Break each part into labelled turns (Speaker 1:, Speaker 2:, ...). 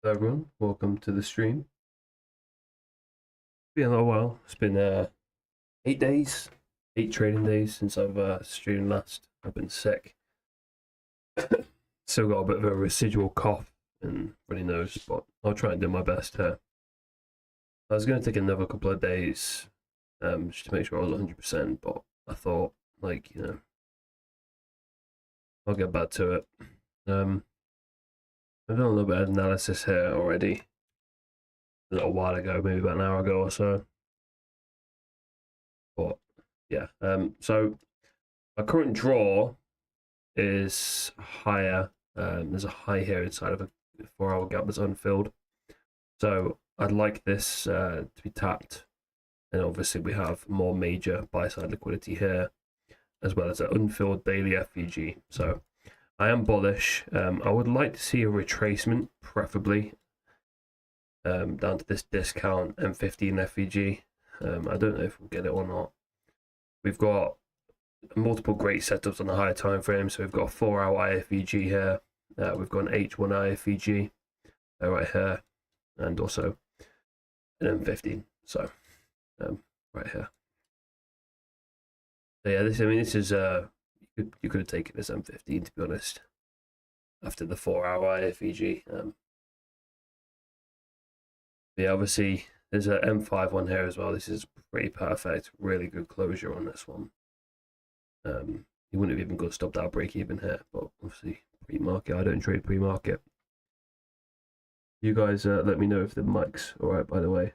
Speaker 1: Hello everyone, welcome to the stream. It's been a little while. It's been 8 days, 8 trading days since I've streamed last. I've been sick. Still got a bit of a residual cough and runny nose, but I'll try and do my best here. I was going to take another couple of days just to make sure I was 100%, but I thought, I'll get back to it. I've done a little bit of analysis here already a little while ago, maybe about an hour ago or so. But yeah, so my current draw is higher. There's a high here inside of a 4-hour gap that's unfilled. So I'd like this to be tapped. And obviously we have more major buy-side liquidity here, as well as an unfilled daily FVG. So I am bullish. I would like to see a retracement, preferably down to this discount M15 FVG. I don't know if we'll get it or not. We've got multiple great setups on the higher time frame. So we've got a 4-hour IFVG here. We've got an H1 IFVG right here, and also an M15. So right here. So yeah, this is you could have taken this M15, to be honest, after the 4-hour IFVG. Yeah, obviously there's an M5 one here as well. This is pretty perfect. Really good closure on this one. You wouldn't have even got stopped out break even here, but obviously pre-market. I don't trade pre-market. You guys let me know if the mic's all right. By the way,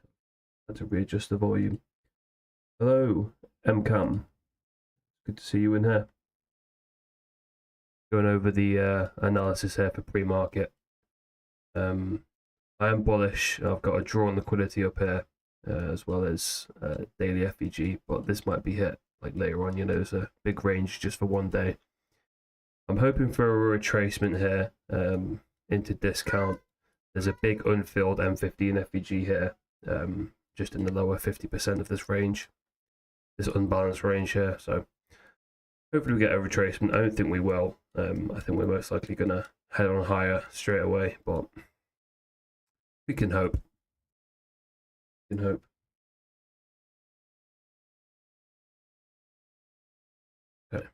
Speaker 1: I had to readjust the volume. Hello, MCAM. Good to see you in here. Going over the analysis here for pre-market. I am bullish. I've got a drawn liquidity up here, as well as daily FVG, but this might be hit like later on. There's a big range just for one day. I'm hoping for a retracement here into discount. There's a big unfilled M15 FVG here, just in the lower 50% of this range, this unbalanced range here. So hopefully we get a retracement. I don't think we will. I think we're most likely going to head on higher straight away, but we can hope. We can hope. Okay.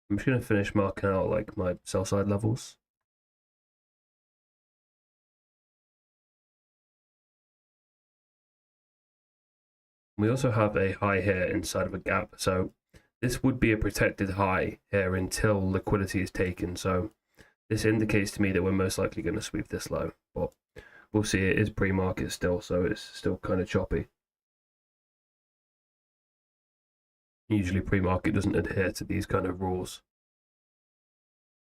Speaker 1: I'm just going to finish marking out like my sell side levels. We also have a high here inside of a gap. So this would be a protected high here until liquidity is taken. So this indicates to me that we're most likely going to sweep this low, but we'll see. It is pre-market still, so it's still kind of choppy. Usually pre-market doesn't adhere to these kind of rules.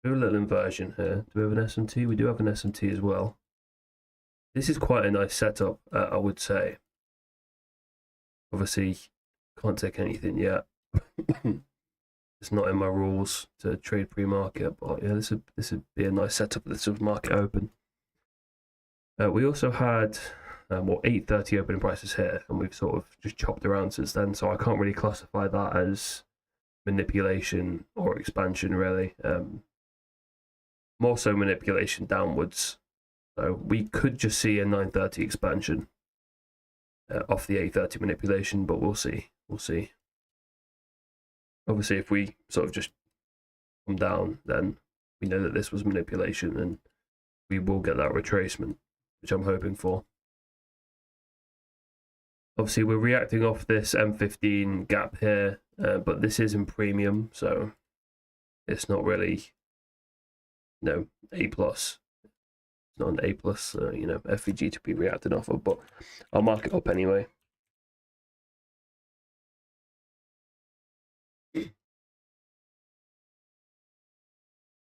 Speaker 1: We have a little inversion here. Do we have an SMT? We do have an SMT as well. This is quite a nice setup, I would say. Obviously, can't take anything yet. It's not in my rules to trade pre-market, but yeah, this would be a nice setup. This was market open. We also had 8:30 opening prices here, and we've sort of just chopped around since then. So I can't really classify that as manipulation or expansion, really. More so manipulation downwards. So we could just see a 9:30 expansion off the 8:30 manipulation, but we'll see. We'll see. Obviously, if we sort of just come down, then we know that this was manipulation, and we will get that retracement, which I'm hoping for. Obviously, we're reacting off this M15 gap here, but this is in premium, so it's not really, A+. It's not an A+, FVG to be reacted off of, but I'll mark it up anyway.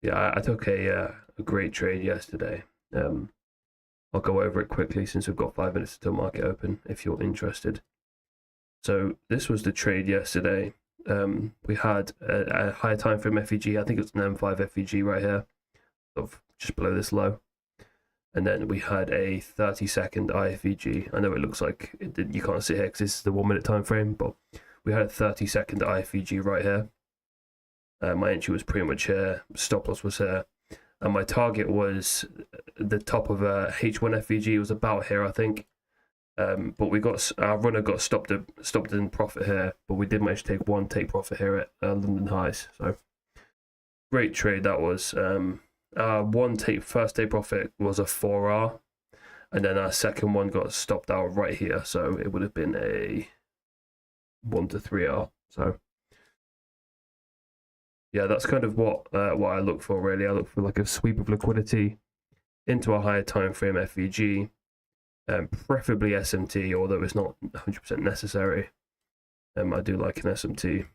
Speaker 1: Yeah, I took a great trade yesterday. I'll go over it quickly since we've got 5 minutes until market open, if you're interested. So this was the trade yesterday. We had a higher time frame FVG. I think it's an M5 FVG right here, sort of just below this low. And then we had a 30-second IFVG. I know it looks like you can't see it here because this is the 1 minute time frame, but we had a 30-second IFVG right here. My entry was pretty much here. Stop loss was here. and my target was the top of a H1 FVG. Was about here, I think. But our runner got stopped in profit here, but we did manage to take one take profit here at London highs. So great trade that was. First take profit was a 4R, and then our second one got stopped out right here, so it would have been a 1 to 3R. So yeah, that's kind of what I look for really. I look for like a sweep of liquidity into a higher time frame FVG. Preferably SMT, although it's not 100% necessary. I do like an SMT.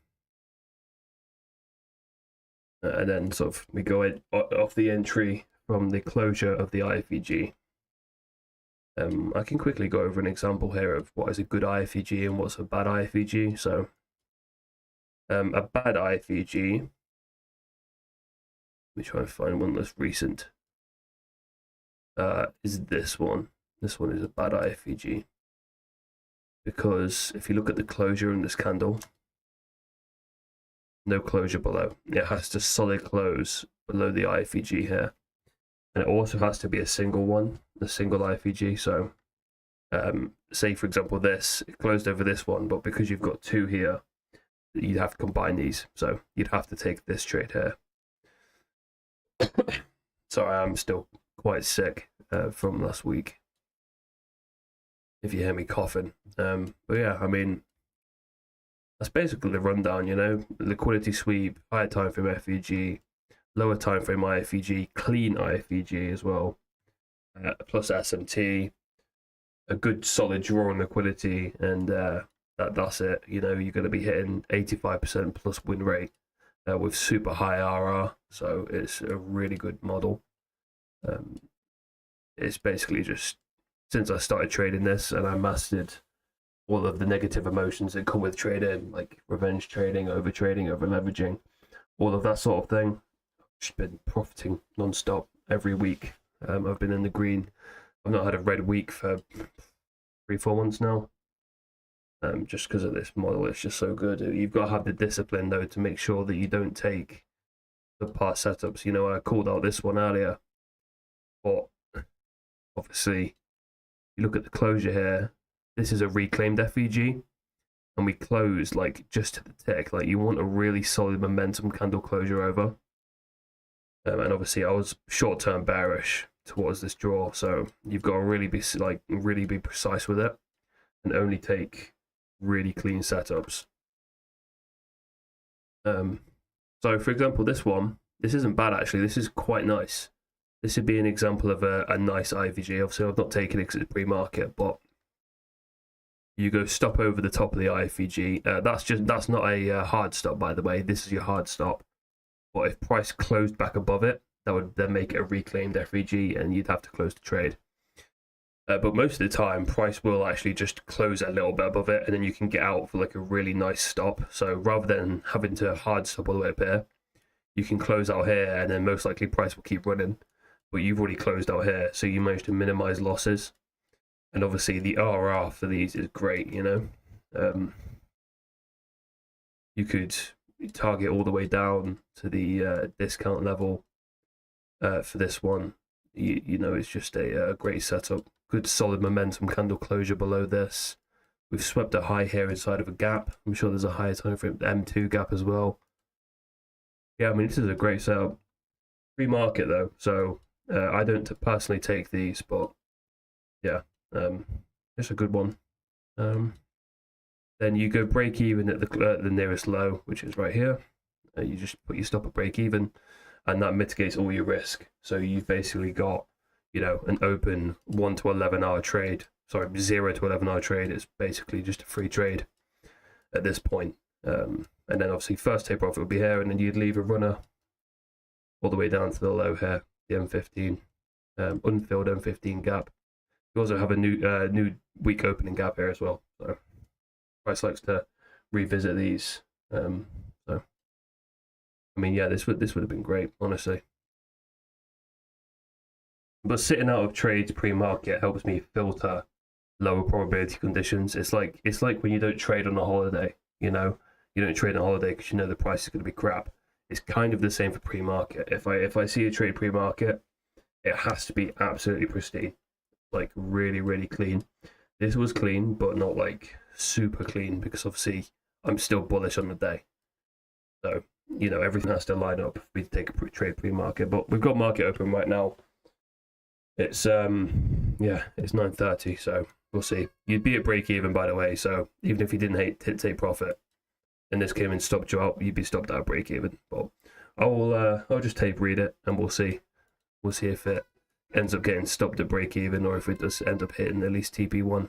Speaker 1: And then sort of we go off the entry from the closure of the IFVG. I can quickly go over an example here of what is a good IFVG and what's a bad IFVG. So a bad IFVG, let me try and find one that's recent, is this one. This one is a bad IFVG because if you look at the closure in this candle, no closure below. It has to solid close below the IFVG here. And it also has to be a single one, a single IFVG. So say for example this, it closed over this one, but because you've got two here, you'd have to combine these. So you'd have to take this trade here. Sorry, I'm still quite sick from last week, if you hear me coughing. But yeah, I mean, that's basically the rundown, you know. Liquidity sweep, higher time frame FVG, lower time frame IFVG, clean IFVG as well, plus SMT, a good solid draw on liquidity, and that's it. You know, you're going to be hitting 85% plus win rate with super high RR, so it's a really good model. It's basically just, since I started trading this and I mastered all of the negative emotions that come with trading, like revenge trading, over trading, over leveraging, all of that sort of thing, I've just been profiting non-stop every week. I've been in the green. I've not had a red week for 3-4 months now, just because of this model. It's just so good. You've got to have the discipline though to make sure that you don't take the past setups. You know, I called out this one earlier, but obviously you look at the closure here. This is a reclaimed FVG, and we closed like just to the tick. Like, you want a really solid momentum candle closure over. And obviously I was short-term bearish towards this draw, so you've got to really be precise with it and only take really clean setups. So for example, this isn't bad actually. This is quite nice. This would be an example of a nice IVG. Obviously I've not taken it because it's pre-market, but you go stop over the top of the IFVG. That's not a hard stop, by the way. This is your hard stop. But if price closed back above it, that would then make it a reclaimed FVG, and you'd have to close the trade. But most of the time, price will actually just close a little bit above it, and then you can get out for like a really nice stop. So rather than having to hard stop all the way up here, you can close out here, and then most likely price will keep running. But you've already closed out here, so you managed to minimize losses. And obviously the RR for these is great, you know. You could target all the way down to the discount level for this one. You know, it's just a great setup. Good solid momentum candle closure below this. We've swept a high here inside of a gap. I'm sure there's a higher time frame M2 gap as well. Yeah, I mean, this is a great setup. Pre-market though, so I don't personally take these, but yeah. It's a good one. Then you go break even at the nearest low, which is right here. You just put your stop at break even, and that mitigates all your risk. So you've basically got, you know, an open 1 to 11 hour trade. Sorry, 0 to 11 hour trade. It's basically just a free trade at this point. And then obviously first take profit would be here, and then you'd leave a runner all the way down to the low here, the M15, unfilled M15 gap. You also have a new week opening gap here as well. So price likes to revisit these. So I mean, yeah, this would have been great, honestly. But sitting out of trades pre-market helps me filter lower probability conditions. It's like when you don't trade on a holiday. You know, you don't trade on a holiday because you know the price is going to be crap. It's kind of the same for pre-market. If I see a trade pre-market, it has to be absolutely pristine, like really, really clean. This was clean, but not like super clean, because obviously I'm still bullish on the day. So, you know, everything has to line up for me to take a trade pre-market. But we've got market open right now. It's yeah, it's 9:30, so we'll see. You'd be at break even, by the way. So even if you didn't take profit, and this came and stopped you out, you'd be stopped at break even. But I'll just tape read it, and we'll see. We'll see if it ends up getting stopped at break even, or if it does end up hitting at least TP1.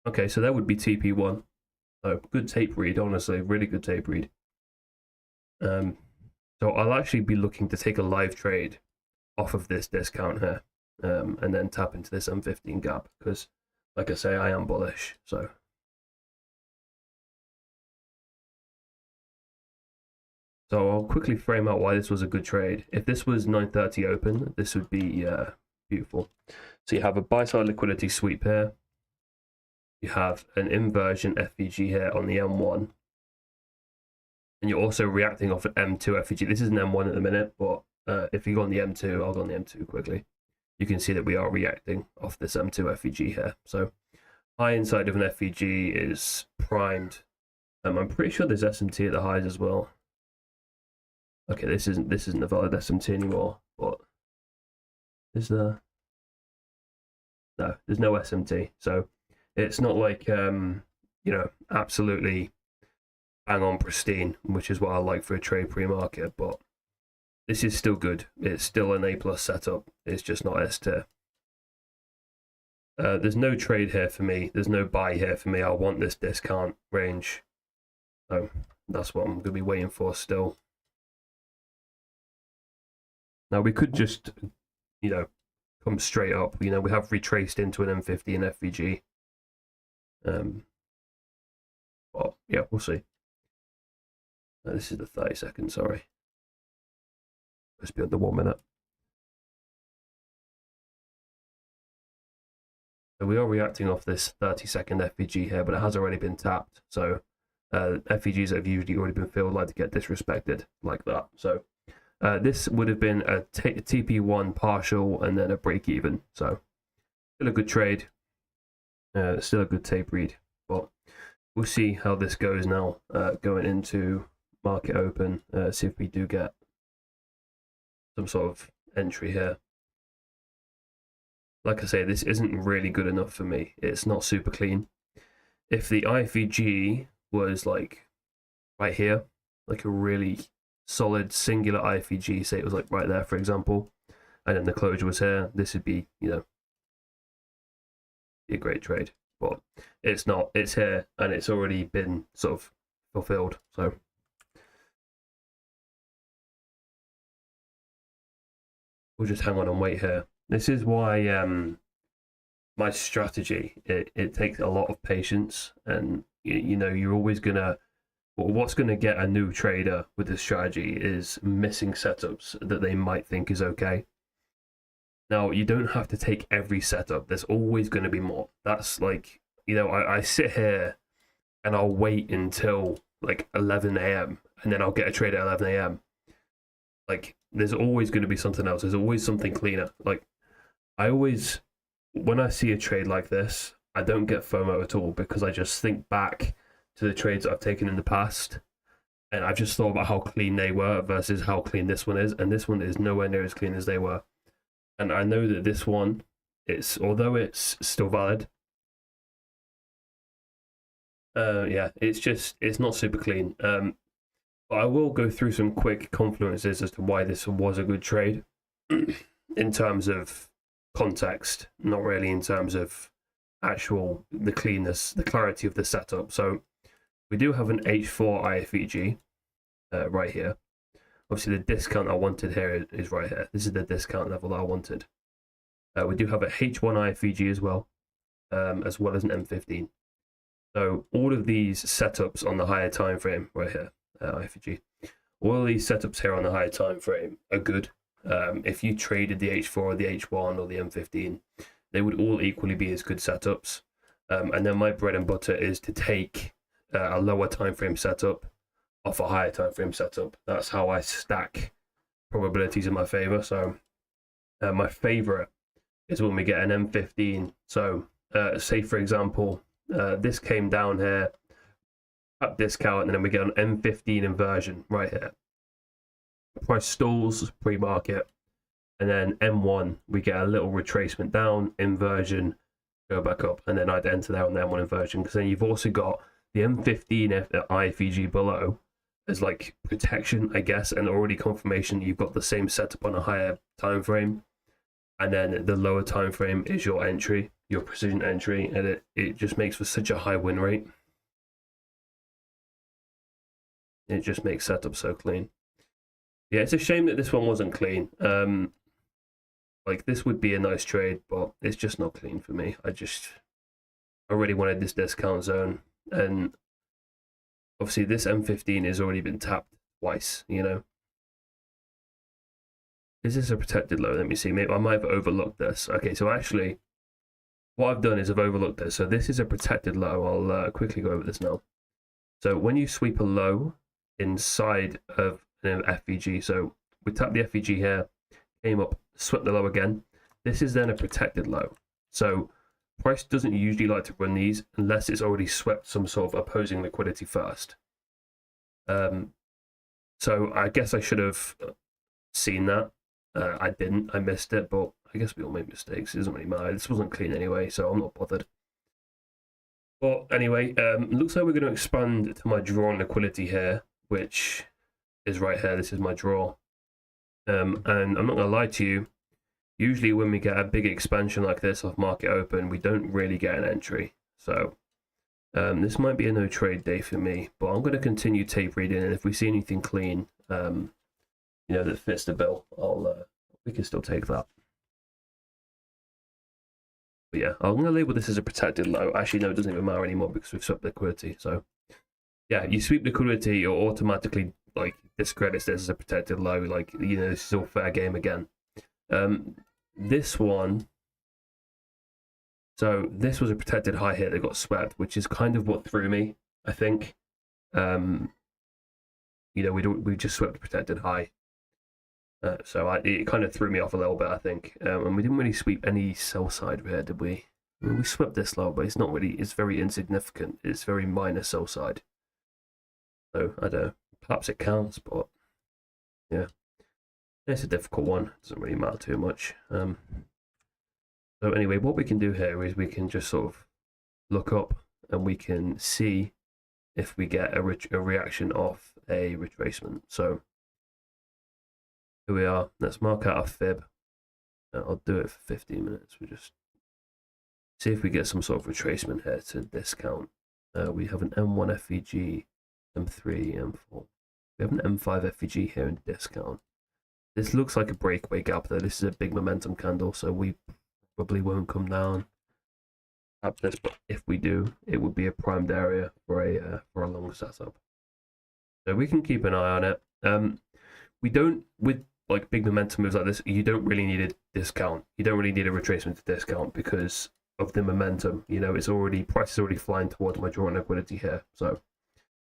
Speaker 1: Okay, so that would be TP1. So good tape read, honestly, really good tape read. So I'll actually be looking to take a live trade off of this discount here, and then tap into this M15 gap, because, like I say, I am bullish. So I'll quickly frame out why this was a good trade. If this was 9:30 open, this would be beautiful. So you have a buy side liquidity sweep here. You have an inversion FVG here on the M1. And you're also reacting off an M2 FVG. This is an M1 at the minute, but if you go on the M2, I'll go on the M2 quickly. You can see that we are reacting off this M2 FVG here. So high inside of an FVG is primed. I'm pretty sure there's SMT at the highs as well. Okay, this isn't a valid SMT anymore, but is there? No, there's no SMT. So it's not like you know, absolutely bang on pristine, which is what I like for a trade pre-market, but this is still good. It's still an A+ setup. It's just not S tier. There's no trade here for me. There's no buy here for me. I want this discount range. So that's what I'm going to be waiting for still. Now we could just, you know, come straight up. You know, we have retraced into an M50 and FVG. Well, yeah, we'll see. This is the 30 seconds, sorry. Let's be on the 1 minute. So we are reacting off this 30-second FVG here, but it has already been tapped. So FVGs that have usually already been filled like to get disrespected like that. So this would have been a TP1 partial and then a break even. So still a good trade. Still a good tape read. But we'll see how this goes now going into market open. See if we do get some sort of entry here. Like I say, this isn't really good enough for me. It's not super clean. If the IFVG was like right here, like a really solid singular IFVG, say it was like right there, for example, and then the closure was here, this would be, you know, be a great trade. But it's not. It's here, and it's already been sort of fulfilled. So we'll just hang on and wait here. This is why my strategy, it takes a lot of patience, and you know, you're always gonna, what's gonna get a new trader with this strategy is missing setups that they might think is okay. Now, you don't have to take every setup. There's always going to be more. That's like, you know, I sit here and I'll wait until like 11 a.m. and then I'll get a trade at 11 a.m. Like, there's always going to be something else. There's always something cleaner. Like, I always, when I see a trade like this, I don't get FOMO at all, because I just think back to the trades I've taken in the past, and I've just thought about how clean they were versus how clean this one is, and this one is nowhere near as clean as they were. And I know that this one, although it's still valid, yeah, it's not super clean. But I will go through some quick confluences as to why this was a good trade in terms of context, not really in terms of actual the cleanness, the clarity of the setup. So we do have an H4 IFVG right here. Obviously, the discount I wanted here is right here. This is the discount level that I wanted. We do have a H1 IFVG as well as an M15. So all of these setups on the higher time frame right here, IFVG, all of these setups here on the higher time frame are good. If you traded the H4 or the H1 or the M15, they would all equally be as good setups. And then my bread and butter is to take a lower time frame setup off a higher time frame setup. That's how I stack probabilities in my favor. So my favorite is when we get an M15. So say for example, this came down here at discount, and then we get an M15 inversion right here. Price stalls pre-market, and then M1 we get a little retracement down, inversion, go back up, and then I'd enter there on the M1 inversion, because then you've also got the M15 IFEG below as like protection, I guess, and already confirmation you've got the same setup on a higher time frame, and then the lower time frame is your entry, your precision entry, and it just makes for such a high win rate. It just makes setup so clean. Yeah, it's a shame that this one wasn't clean. Like this would be a nice trade, but it's just not clean for me. I already wanted this discount zone, and obviously this M15 has already been tapped twice, you know. Is this a protected low? Let me see. Maybe I might have overlooked this. Okay, so actually what I've done is I've overlooked this. So this is a protected low. I'll quickly go over this now. So when you sweep a low inside of an FVG, so we tap the FVG here, came up, swept the low again. This is then a protected low. So price doesn't usually like to run these unless it's already swept some sort of opposing liquidity first. So I guess I should have seen that. I didn't. I missed it, but I guess we all make mistakes. It doesn't really matter. This wasn't clean anyway, so I'm not bothered. But anyway, looks like we're going to expand to my draw on liquidity here, which is right here. This is my draw. And I'm not going to lie to you, usually when we get a big expansion like this off market open, we don't really get an entry. So this might be a no trade day for me, but I'm going to continue tape reading, and if we see anything clean, you know, that fits the bill, we can still take that. But yeah, I'm going to label this as a protected low. Actually, no, it doesn't even matter anymore because we've swept liquidity. So yeah, you sweep liquidity, it automatically like discredits this as a protected low. Like, you know, this is all fair game again. This one, so this was a protected high here that got swept, which is kind of what threw me, I think. You know, we just swept a protected high. So it kind of threw me off a little bit, I think. And we didn't really sweep any sell side here, did we? I mean, we swept this low, but it's not really, it's very insignificant. It's very minor sell side. So I don't know, perhaps it counts, but yeah. It's a difficult one. It doesn't really matter too much. So anyway, what we can do here is we can just sort of look up and we can see if we get a reaction off a retracement. So here we are. Let's mark out a fib. I'll do it for 15 minutes. We just see if we get some sort of retracement here to discount. We have an M1 FVG, M3, M4. We have an M5 FVG here in discount. This looks like a breakaway gap though. This is a big momentum candle, so we probably won't come down at this, but if we do, it would be a primed area for a long setup. So we can keep an eye on it. We don't, with like big momentum moves like this, you don't really need a discount. You don't really need a retracement to discount because of the momentum. You know, it's already, price is already flying towards my draw on liquidity here. So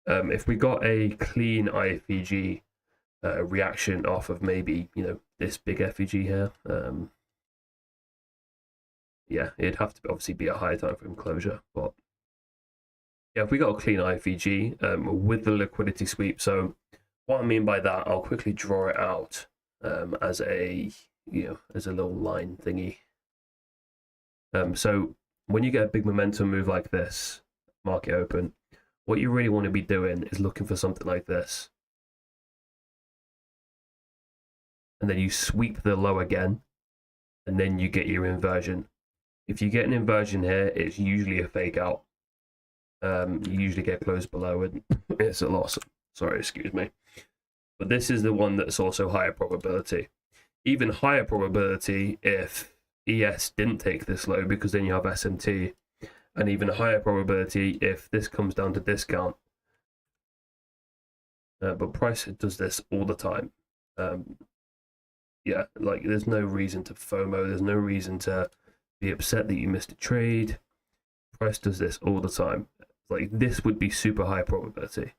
Speaker 1: if we got a clean IFEG reaction off of maybe, you know, this big FEG here, yeah, it'd have to obviously be a higher time frame closure. But yeah, if we got a clean IFEG with the liquidity sweep, so what I mean by that, I'll quickly draw it out as a, you know, as a little line thingy. So when you get a big momentum move like this, market open, what you really want to be doing is looking for something like this. And then you sweep the low again, and then you get your inversion. If you get an inversion here, it's usually a fake out. You usually get closed below, and it's a loss. Sorry, excuse me. But this is the one that's also higher probability. Even higher probability if ES didn't take this low, because then you have SMT. And even higher probability if this comes down to discount. But price does this all the time. Yeah, like there's no reason to FOMO. There's no reason to be upset that you missed a trade. price does this all the time. Like this would be super high probability.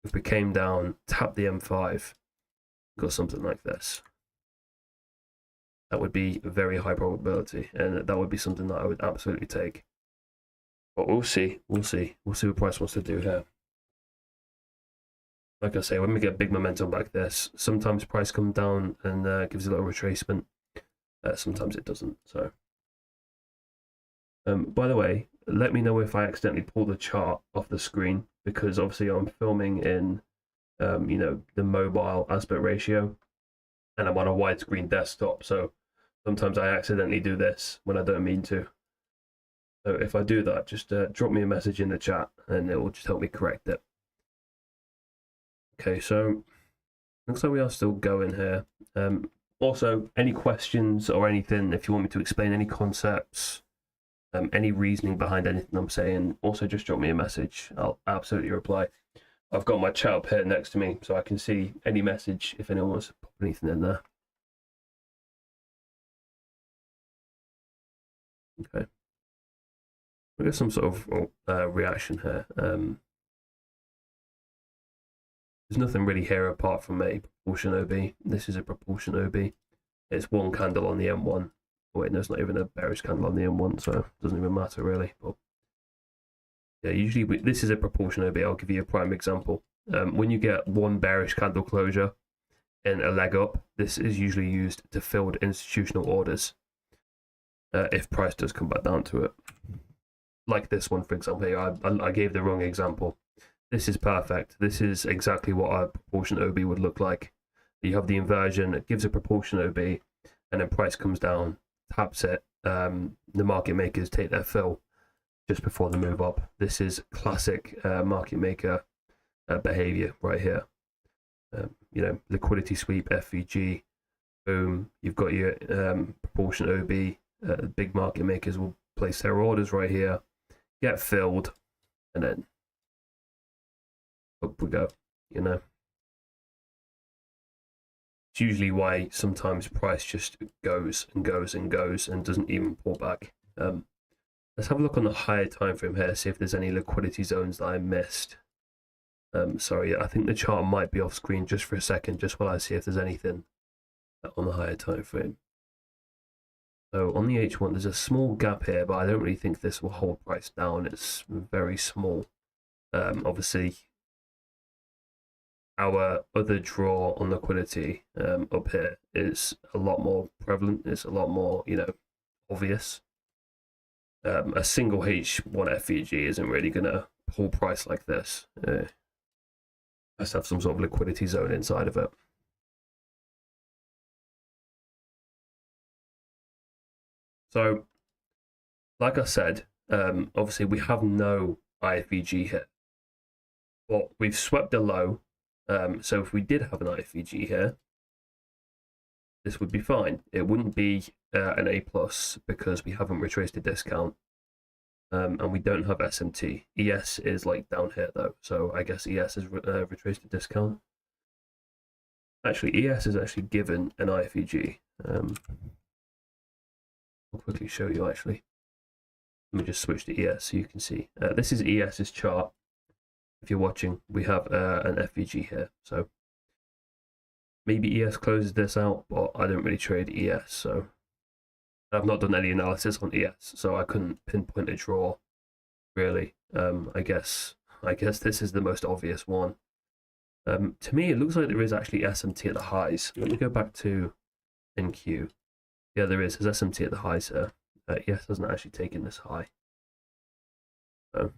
Speaker 1: If we came down, tapped the M5, got something like this. That would be a very high probability, and that would be something that I would absolutely take. But we'll see. We'll see what price wants to do here. Like I say, when we get big momentum like this, sometimes price comes down and gives a little retracement. Sometimes it doesn't. So, by the way, let me know if I accidentally pull the chart off the screen, because obviously I'm filming in, the mobile aspect ratio, and I'm on a widescreen desktop. So sometimes I accidentally do this when I don't mean to. So if I do that, just drop me a message in the chat, and it will just help me correct it. Okay, so looks like we are still going here. Also, any questions or anything, if you want me to explain any concepts, any reasoning behind anything I'm saying, also just drop me a message. I'll absolutely reply. I've got my chat up here next to me, so I can see any message if anyone wants to pop anything in there. Okay. We got some sort of reaction here. There's nothing really here apart from a proportion OB. This is a proportion OB. It's one candle on the M1. Oh, wait, there's not even a bearish candle on the M1, so it doesn't even matter really. But yeah, usually this is a proportion OB. I'll give you a prime example. When you get one bearish candle closure in a leg up, this is usually used to fill institutional orders if price does come back down to it. Like this one, for example. I gave the wrong example. This is perfect. This is exactly what a proportion OB would look like. You have the inversion, it gives a proportion OB, and then price comes down, taps it. The market makers take their fill just before the move up. This is classic market maker behavior right here. Liquidity sweep, FVG, boom. You've got your proportion OB. Big market makers will place their orders right here, get filled, and then up we go. It's usually why sometimes price just goes and goes and goes and doesn't even pull back. Let's have a look on the higher time frame here, see if there's any liquidity zones that I missed. Sorry, I think the chart might be off screen just for a second, just while I see if there's anything on the higher time frame. So on the H1, there's a small gap here, but I don't really think this will hold price down. It's very small. Obviously, our other draw on liquidity up here is a lot more prevalent. It's a lot more, obvious. A single H1 FVG isn't really going to pull price like this. Let's have some sort of liquidity zone inside of it. So, like I said, obviously we have no IFVG here, but we've swept a low. So if we did have an IFVG here, this would be fine. It wouldn't be an A plus because we haven't retraced a discount, and we don't have SMT. ES is like down here though, so I guess ES is retraced a discount. Actually, ES is actually given an IFVG. I'll quickly show you actually. Let me just switch to ES so you can see. This is ES's chart. If you're watching, we have an FVG here. So maybe ES closes this out, but I don't really trade ES. So I've not done any analysis on ES, so I couldn't pinpoint a draw really. I guess this is the most obvious one. To me, it looks like there is actually SMT at the highs. Let me go back to NQ. Yeah, there is. There's SMT at the highs here. ES hasn't actually taken this high. So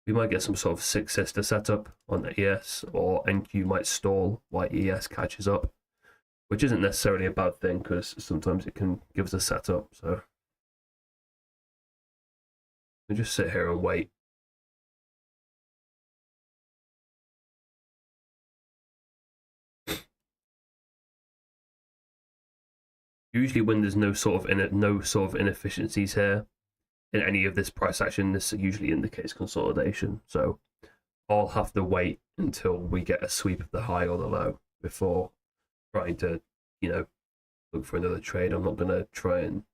Speaker 1: we might get some sort of six sister setup on the ES, or NQ might stall while ES catches up, which isn't necessarily a bad thing because sometimes it can give us a setup. So we'll just sit here and wait. Usually, when there's no sort of inefficiencies here in any of this price action, this usually indicates consolidation. So I'll have to wait until we get a sweep of the high or the low before trying to, look for another trade. I'm not going to try and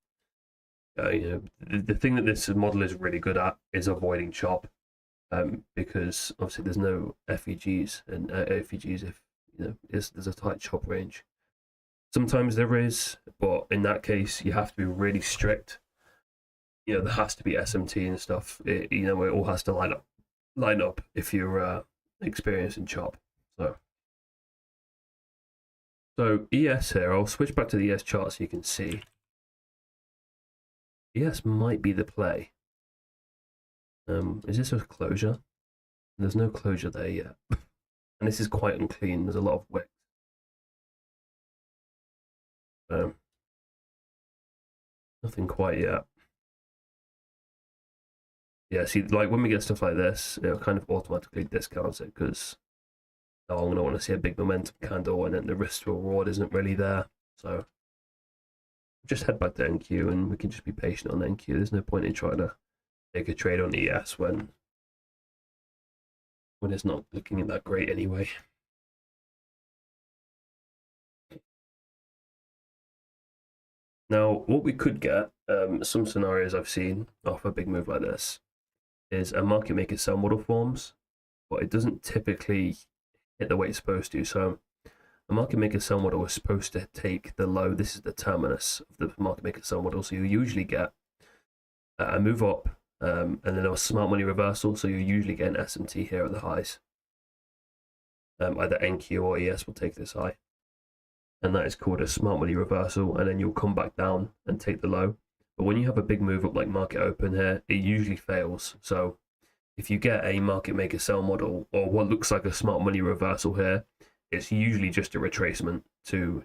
Speaker 1: The thing that this model is really good at is avoiding chop, because obviously there's no FEGs and AFEGs if there's a tight chop range. Sometimes there is, but in that case you have to be really strict. There has to be SMT and stuff. It all has to line up if you're experienced in chop. So ES here, I'll switch back to the ES chart so you can see. ES might be the play. Is this a closure? There's no closure there yet. And this is quite unclean, there's a lot of wick. Nothing quite yet. Yeah, see, like when we get stuff like this, it kind of automatically discounts it because I'm going to want to see a big momentum candle and then the risk to reward isn't really there. So just head back to NQ and we can just be patient on NQ. There's no point in trying to take a trade on ES when it's not looking that great anyway. Now, what we could get, some scenarios I've seen off a big move like this, is a market maker sell model forms, but it doesn't typically hit the way it's supposed to. So a market maker sell model is supposed to take the low. This is the terminus of the market maker sell model. So you usually get a move up and then a smart money reversal. So you usually get an SMT here at the highs. Either NQ or ES will take this high. And that is called a smart money reversal. And then you'll come back down and take the low. But when you have a big move up like market open here, it usually fails. So if you get a market maker sell model or what looks like a smart money reversal here, it's usually just a retracement to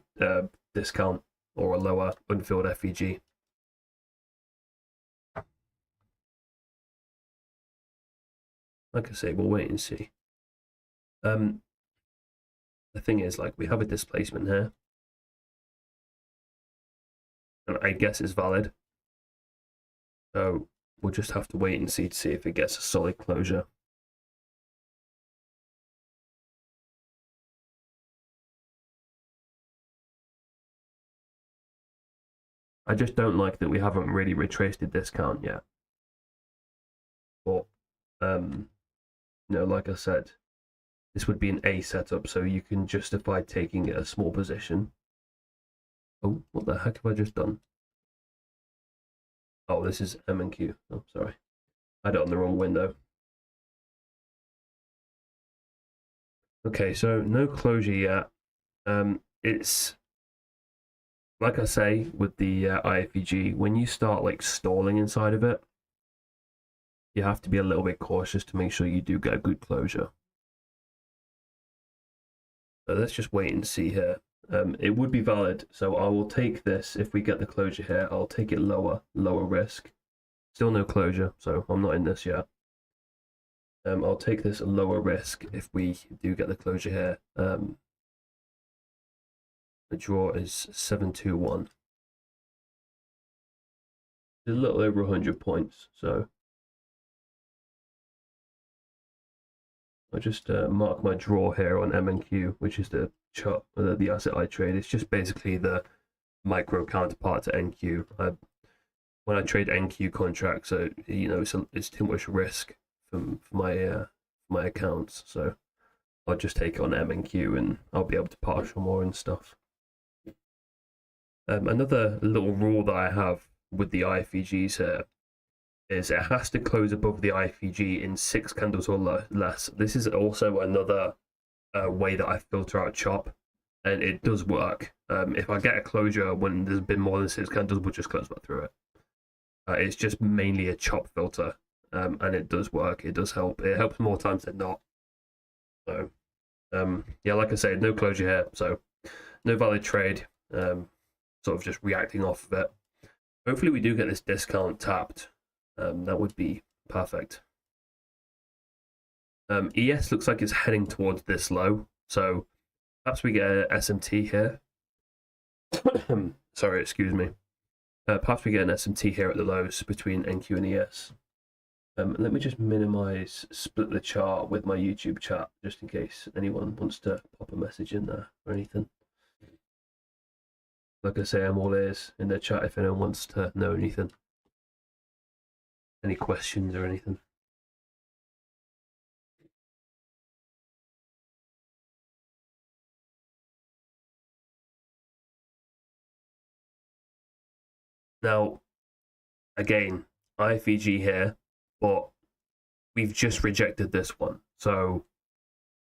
Speaker 1: discount or a lower unfilled FEG. Like I say, we'll wait and see. The thing is, like, we have a displacement here. And I guess it's valid. So we'll just have to wait and see to see if it gets a solid closure. I just don't like that we haven't really retraced the discount yet. But, like I said, this would be an A setup, so you can justify taking a small position. Oh, what the heck have I just done? Oh, this is M and Q. Oh, sorry. I had it on the wrong window. Okay, so no closure yet. It's like I say with the IFEG, when you start like stalling inside of it, you have to be a little bit cautious to make sure you do get a good closure. So let's just wait and see here. It would be valid, so I will take this. If we get the closure here, I'll take it lower risk. Still no closure, so I'm not in this yet. I'll take this lower risk if we do get the closure here. The draw is 721. It's a little over 100 points, so I'll just mark my draw here on M&Q, which is the chart, the asset I trade. It's just basically the micro counterpart to NQ. When I trade NQ contracts, so it's too much risk for my accounts. So I'll just take it on M&Q, and I'll be able to partial more and stuff. Another little rule that I have with the IFEGs here is it has to close above the IFEG in 6 candles or less. This is also another way that I filter out chop, and it does work. If I get a closure when there's been more than 6 candles, we'll just close back through it. It's just mainly a chop filter, and it does work. It does help. It helps more times than not. So, yeah, like I said, no closure here, so no valid trade. Sort of just reacting off of it. Hopefully we do get this discount tapped. That would be perfect. ES looks like it's heading towards this low, so perhaps we get an SMT here. Sorry, excuse me. Perhaps we get an SMT here at the lows between NQ and ES. Let me just minimize, split the chart with my YouTube chat, just in case anyone wants to pop a message in there or anything. Like I say, I'm all ears in the chat if anyone wants to know anything. any questions or anything. Now, again, IFEG here, but we've just rejected this one. So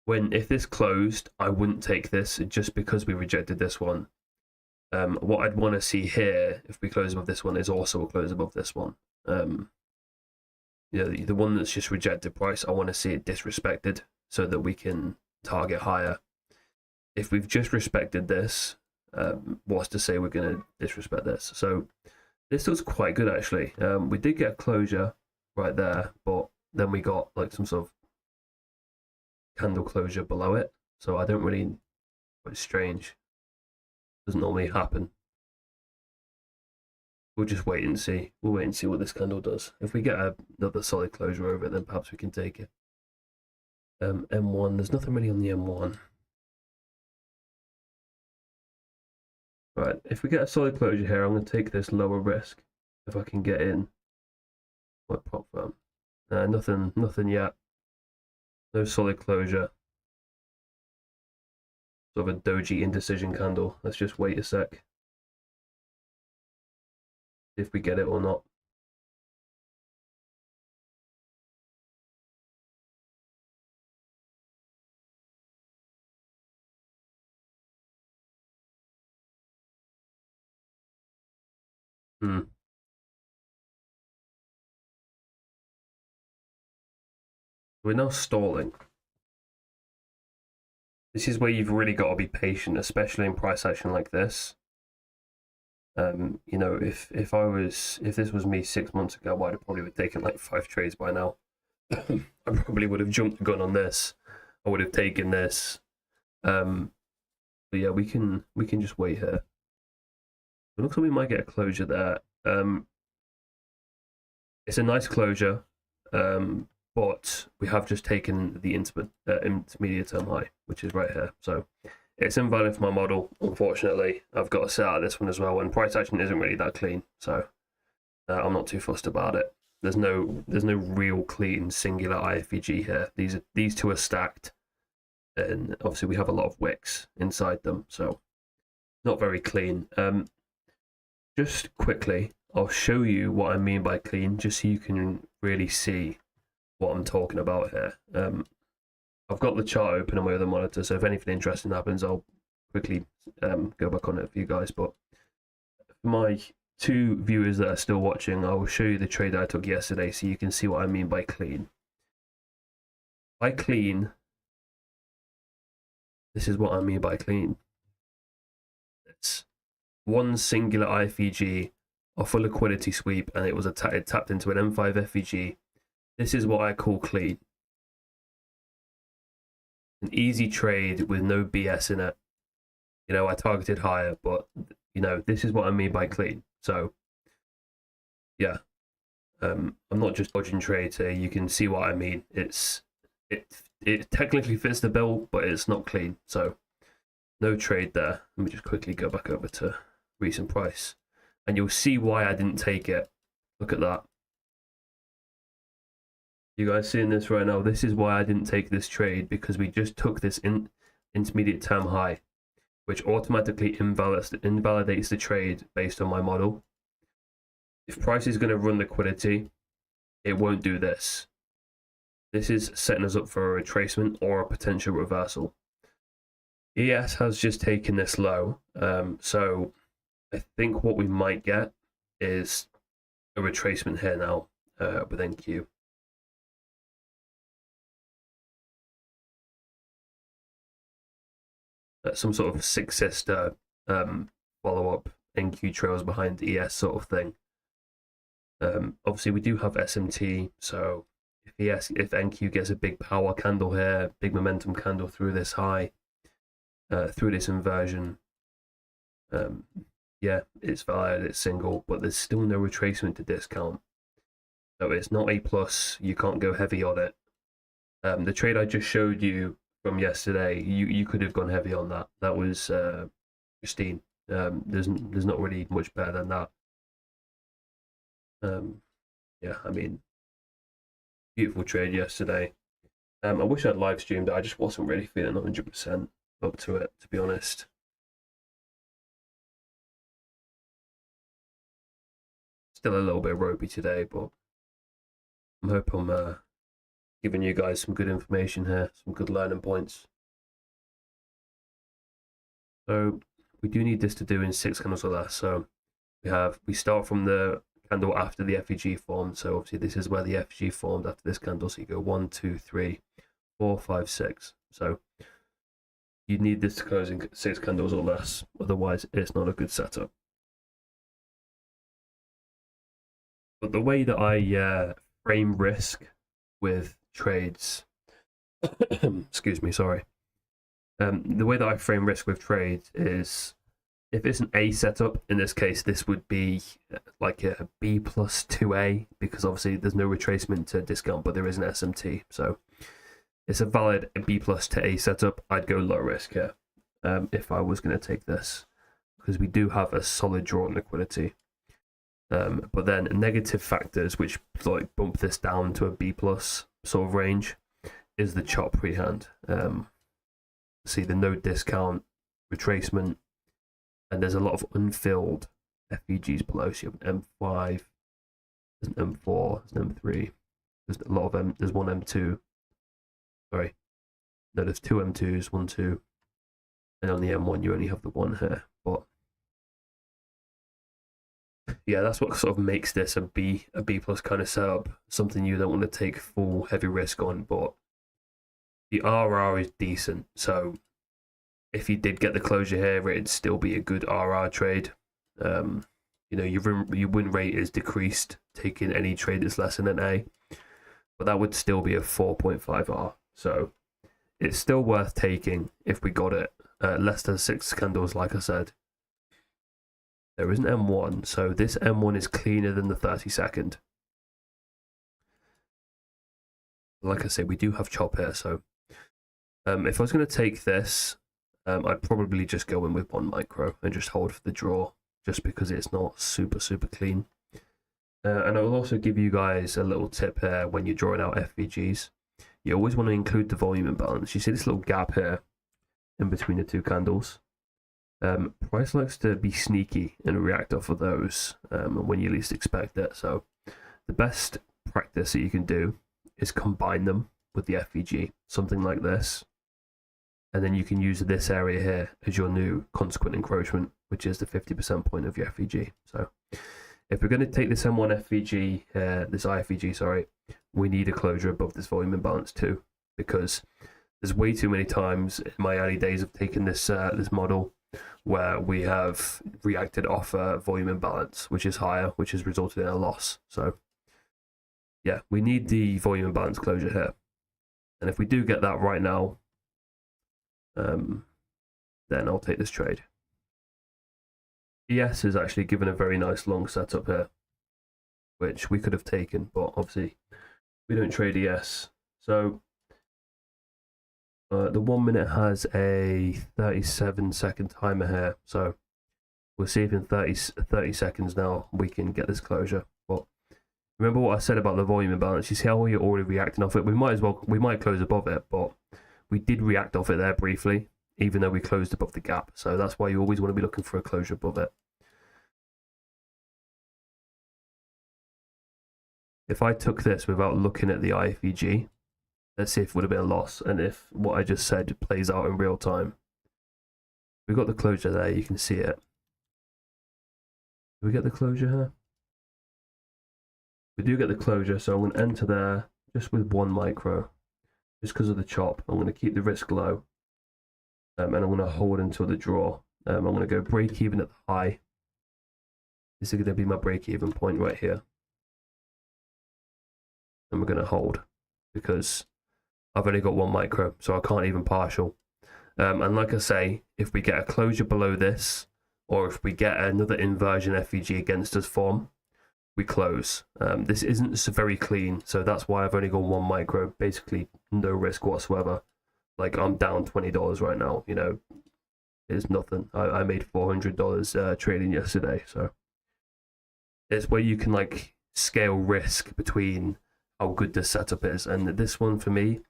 Speaker 1: if this closed, I wouldn't take this just because we rejected this one. What I'd want to see here, if we close above this one, is also a close above this one. The one that's just rejected price, I want to see it disrespected so that we can target higher. If we've just respected this, what's to say we're going to disrespect this? So this looks quite good, actually. We did get a closure right there, but then we got like some sort of candle closure below it. So I don't really, it's strange. Doesn't normally happen. We'll just wait and see. We'll wait and see what this candle does. If we get another solid closure over it, then perhaps we can take it. M1, there's nothing really on the M1. Right, if we get a solid closure here, I'm going to take this lower risk if I can get in. What prop firm? Nothing yet. No solid closure. Sort of a doji indecision candle. Let's just wait a sec. If we get it or not. We're now stalling. This is where you've really got to be patient, especially in price action like this. If this was me 6 months ago, I'd have probably would have taken like 5 trades by now. I probably would have jumped the gun on this. I would have taken this. But yeah, we can just wait here. It looks like we might get a closure there. It's a nice closure, but we have just taken the intermediate term high, which is right here. So it's invalid for my model, unfortunately. I've got to set out this one as well, and price action isn't really that clean, so I'm not too fussed about it. There's no real clean singular IFEG here. These two are stacked, and obviously we have a lot of wicks inside them, so not very clean. Just quickly, I'll show you what I mean by clean, just so you can really see what I'm talking about here. I've got the chart open on my other monitor, so if anything interesting happens, I'll quickly go back on it for you guys. But for my 2 viewers that are still watching, I will show you the trade I took yesterday so you can see what I mean by clean. By clean, this is what I mean by clean. It's one singular IFEG off a liquidity sweep, and it tapped into an M5 FEG. This is what I call clean. An easy trade with no BS in it. I targeted higher, but this is what I mean by clean. So yeah, I'm not just dodging trades here. You can see what I mean. It technically fits the bill, but it's not clean. So no trade there. Let me just quickly go back over to recent price, and you'll see why I didn't take it. Look at that. You guys seeing this right now? This is why I didn't take this trade, because we just took this intermediate term high, which automatically invalidates the trade based on my model. If price is going to run liquidity, it won't do this. This is setting us up for a retracement or a potential reversal. ES has just taken this low, so I think what we might get is a retracement here now with NQ. Some sort of six sister follow-up NQ trails behind ES sort of thing. Obviously, we do have SMT, so if NQ gets a big power candle here, big momentum candle through this high, through this inversion, yeah, it's valid, it's single, but there's still no retracement to discount. So it's not A+, you can't go heavy on it. The trade I just showed you from yesterday, you could have gone heavy on that. That was pristine. There's not really much better than that. yeah, I mean, beautiful trade yesterday. I wish I'd live streamed it. I just wasn't really feeling 100% up to it, to be honest. Still a little bit ropey today, but I hope I'm giving you guys some good information here, some good learning points. So we do need this to do in 6 candles or less. So we start from the candle after the FEG formed. So obviously this is where the FEG formed after this candle. So you go 1, 2, 3, 4, 5, 6. So you need this to close in 6 candles or less. Otherwise, it's not a good setup. But the way that I frame risk with trades, excuse me, sorry. The way that I frame risk with trades is, if it's an A setup, in this case, this would be like a B plus 2A, because obviously there's no retracement to discount, but there is an SMT. So it's a valid B plus to A setup. I'd go low risk here if I was going to take this, because we do have a solid draw on liquidity. But then negative factors, which like bump this down to a B plus sort of range, is the chop pre-hand. See the no discount, retracement, and there's a lot of unfilled FEGs below. So you have an M5, there's an M4, there's an M3, there's a lot of there's one M2. Sorry, no, there's 2 M2s, 1, 2, and on the M1 you only have the one here. But yeah, that's what sort of makes this a B plus kind of setup. Something you don't want to take full heavy risk on, but the RR is decent. So if you did get the closure here, it'd still be a good RR trade. You know, your win rate is decreased taking any trade that's less than an A, but that would still be a 4.5 R. So it's still worth taking if we got it less than 6 candles, like I said. There is an M1, so this M1 is cleaner than the 30-second. Like I said, we do have chop here, so if I was going to take this, I'd probably just go in with 1 micro and just hold for the draw, just because it's not super clean. And I will also give you guys a little tip here when you're drawing out FVGs. You always want to include the volume imbalance. You see this little gap here in between the 2 candles. Price likes to be sneaky and react off of those when you least expect it. So the best practice that you can do is combine them with the FVG, something like this. And then you can use this area here as your new consequent encroachment, which is the 50% point of your FVG. So if we're going to take this M1 FVG, this IFVG, sorry, we need a closure above this volume imbalance too, because there's way too many times in my early days of taking this this model where we have reacted off a volume imbalance, which is higher, which has resulted in a loss. So yeah, we need the volume imbalance closure here. And if we do get that right now, then I'll take this trade. ES is actually given a very nice long setup here, which we could have taken, but obviously we don't trade ES. So the 1 minute has a 37-second timer here, so we'll see if in 30 seconds now we can get this closure. But remember what I said about the volume imbalance. You see how we're already reacting off it. We might close above it, but we did react off it there briefly, even though we closed above the gap. So that's why you always want to be looking for a closure above it. If I took this without looking at the IFEG, let's see if it would have been a loss, and if what I just said plays out in real time. We've got the closure there, you can see it. Do we get the closure here? We do get the closure, so I'm going to enter there just with 1 micro, just because of the chop. I'm going to keep the risk low, and I'm going to hold until the draw. I'm going to go break even at the high. This is going to be my break even point right here. And we're going to hold, because I've only got 1 micro, so I can't even partial. And like I say, if we get a closure below this, or if we get another inversion FEG against us form, we close. This isn't very clean, so that's why I've only got 1 micro, basically no risk whatsoever. Like, I'm down $20 right now, you know, it's nothing. I made $400 trading yesterday, so it's where you can like scale risk between how good this setup is. And this one for me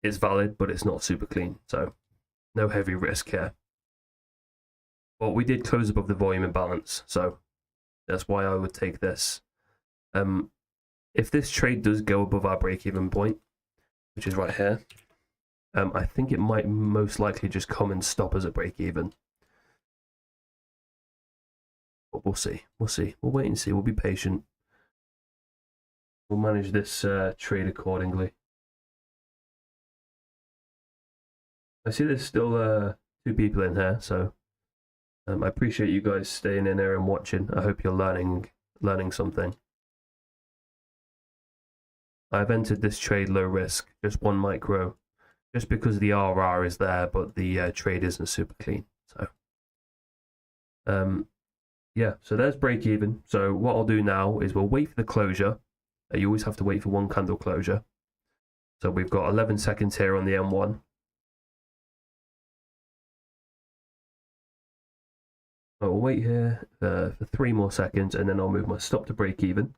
Speaker 1: is valid, but it's not super clean. So no heavy risk here. But we did close above the volume imbalance, so that's why I would take this. If this trade does go above our break-even point, which is right here, I think it might most likely just come and stop us at break-even. But we'll see. We'll see. We'll wait and see. We'll be patient. We'll manage this trade accordingly. I see there's still 2 people in here, so I appreciate you guys staying in there and watching. I hope you're learning something. I've entered this trade low risk, just 1 micro, just because the RR is there, but the trade isn't super clean. So, yeah, so there's break even. So what I'll do now is we'll wait for the closure. You always have to wait for 1 candle closure. So we've got 11 seconds here on the M1. I'll wait here for 3 more seconds, and then I'll move my stop to break even.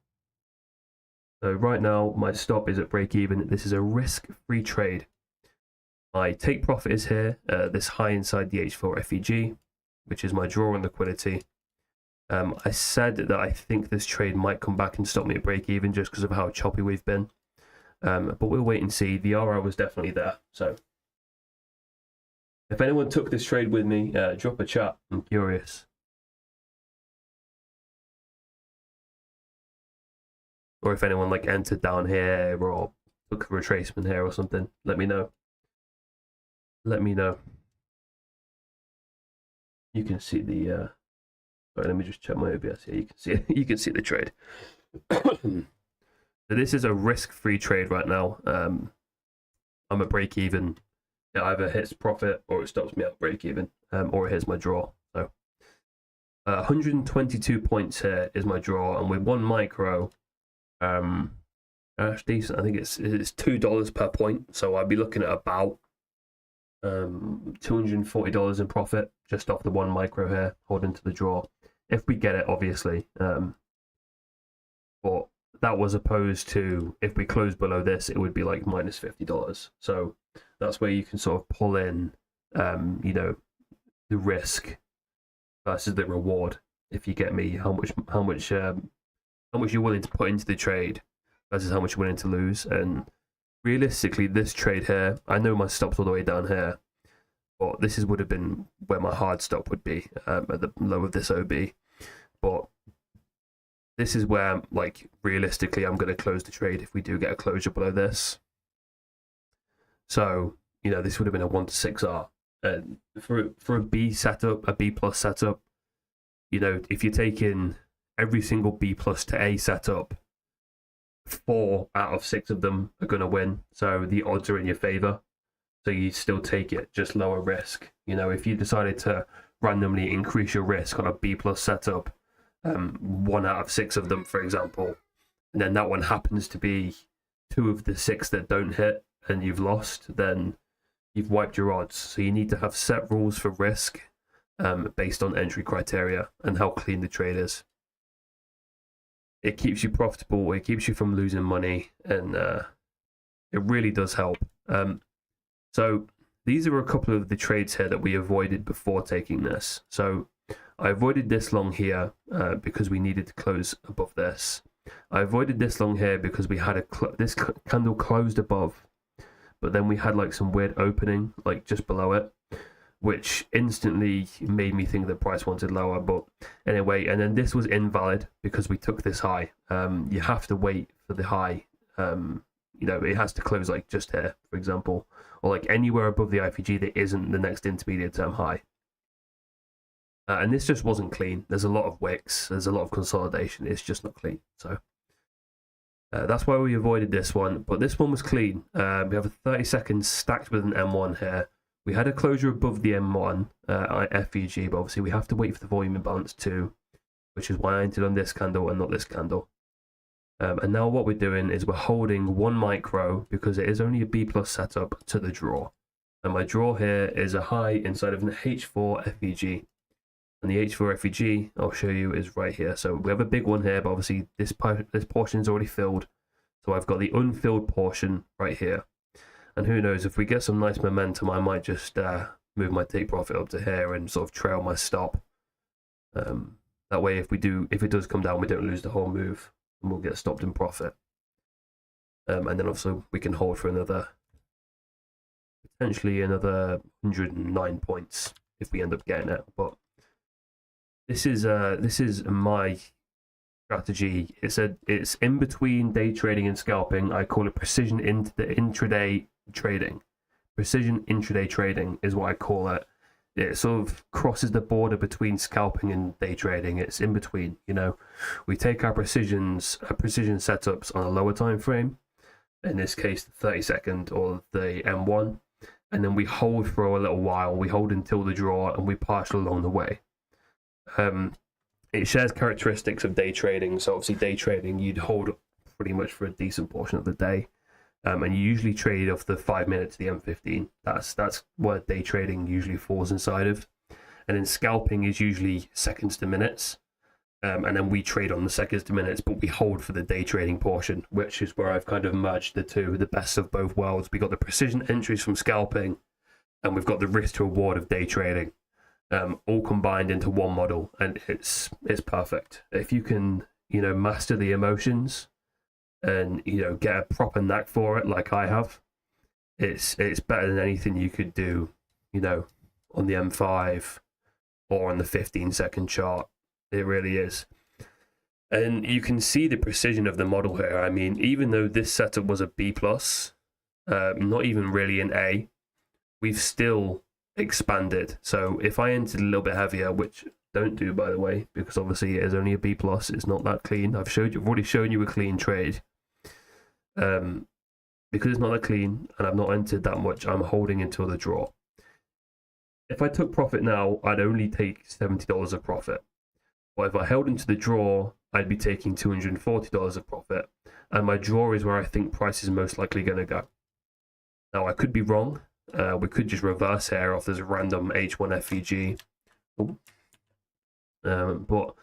Speaker 1: So right now my stop is at break even. This is a risk-free trade. My take profit is here, this high inside the H4 FEG, which is my draw on liquidity. I said that I think this trade might come back and stop me at break even just because of how choppy we've been. But we'll wait and see. The RR was definitely there. So if anyone took this trade with me, drop a chat. I'm curious. Or if anyone like entered down here or took a retracement here or something, let me know. Let me know. You can see the sorry, let me just check my OBS here. You can see it. You can see the trade. So this is a risk-free trade right now. I'm at break even. It either hits profit or it stops me at break even, or it hits my draw. So 122 points here is my draw, and with 1 micro, that's decent. I think it's $2 per point, so I'd be looking at about $240 in profit just off the 1 micro here, holding to the draw, if we get it, obviously. But that was opposed to if we close below this, it would be like minus $50. So that's where you can sort of pull in, you know, the risk versus the reward. If you get me, how much you're willing to put into the trade versus how much you're willing to lose. And realistically, this trade here, I know my stop's all the way down here, but this would have been where my hard stop would be at the low of this OB. But this is where, like, realistically, I'm going to close the trade if we do get a closure below this. So, you know, this would have been a 1 to 6R. And for a B setup, a B plus setup, you know, if you're taking every single B plus to A setup, 4 out of 6 of them are going to win. So the odds are in your favor. So you still take it, just lower risk. You know, if you decided to randomly increase your risk on a B plus setup, 1 out of 6 of them, for example, and then that one happens to be 2 of the 6 that don't hit and you've lost, then you've wiped your odds. So you need to have set rules for risk based on entry criteria and how clean the trade is. It keeps you profitable, it keeps you from losing money, and it really does help. So these are a couple of the trades here that we avoided before taking this. So I avoided this long here because we needed to close above this. I avoided this long here because we had this candle closed above, but then we had like some weird opening like just below it, which instantly made me think the price wanted lower. But anyway, and then this was invalid because we took this high. You have to wait for the high. You know, it has to close like just here, for example, or like anywhere above the IPG that isn't the next intermediate term high. And this just wasn't clean. There's a lot of wicks. There's a lot of consolidation. It's just not clean. So that's why we avoided this one. But this one was clean. We have a 30 seconds stacked with an M1 here. We had a closure above the M1 FEG, but obviously we have to wait for the volume imbalance too, which is why I entered on this candle and not this candle. And now what we're doing is we're holding 1 micro because it is only a B plus setup to the draw. And my draw here is a high inside of an H4 FEG. And the H4 FEG I'll show you is right here. So we have a big one here, but obviously this portion is already filled. So I've got the unfilled portion right here. And who knows, if we get some nice momentum, I might just move my take profit up to here and sort of trail my stop. That way, if it does come down, we don't lose the whole move, and we'll get stopped in profit. And then also we can hold for potentially another 109 points if we end up getting it. But this is my strategy. It's in between day trading and scalping. I call it precision intraday trading. Precision intraday trading is what I call it. It sort of crosses the border between scalping and day trading. It's in between, you know. We take our precision setups on a lower time frame, in this case the 30-second or the M1, and then we hold for a little while. We hold until the draw, and we partial along the way. It shares characteristics of day trading. So obviously day trading, you'd hold pretty much for a decent portion of the day. And you usually trade off the 5 minutes to the M15. That's what day trading usually falls inside of. And then scalping is usually seconds to minutes. And then we trade on the seconds to minutes, but we hold for the day trading portion, which is where I've kind of merged the two, the best of both worlds. We got the precision entries from scalping, and we've got the risk to reward of day trading, all combined into one model, and it's perfect. If you can, you know, master the emotions and, you know, get a proper knack for it like I have, it's better than anything you could do, you know, on the M5 or on the 15-second chart. It really is. And you can see the precision of the model here. I mean, even though this setup was a B+, not even really an A, we've still expanded. So if I entered a little bit heavier, which don't do, by the way, because obviously it is only a B+, it's not that clean. I've already shown you a clean trade. Because it's not that clean and I've not entered that much, I'm holding until the draw. If I took profit now, I'd only take $70 of profit. But if I held into the draw, I'd be taking $240 of profit. And my draw is where I think price is most likely going to go. Now, I could be wrong. We could just reverse here off this random H1 FEG. But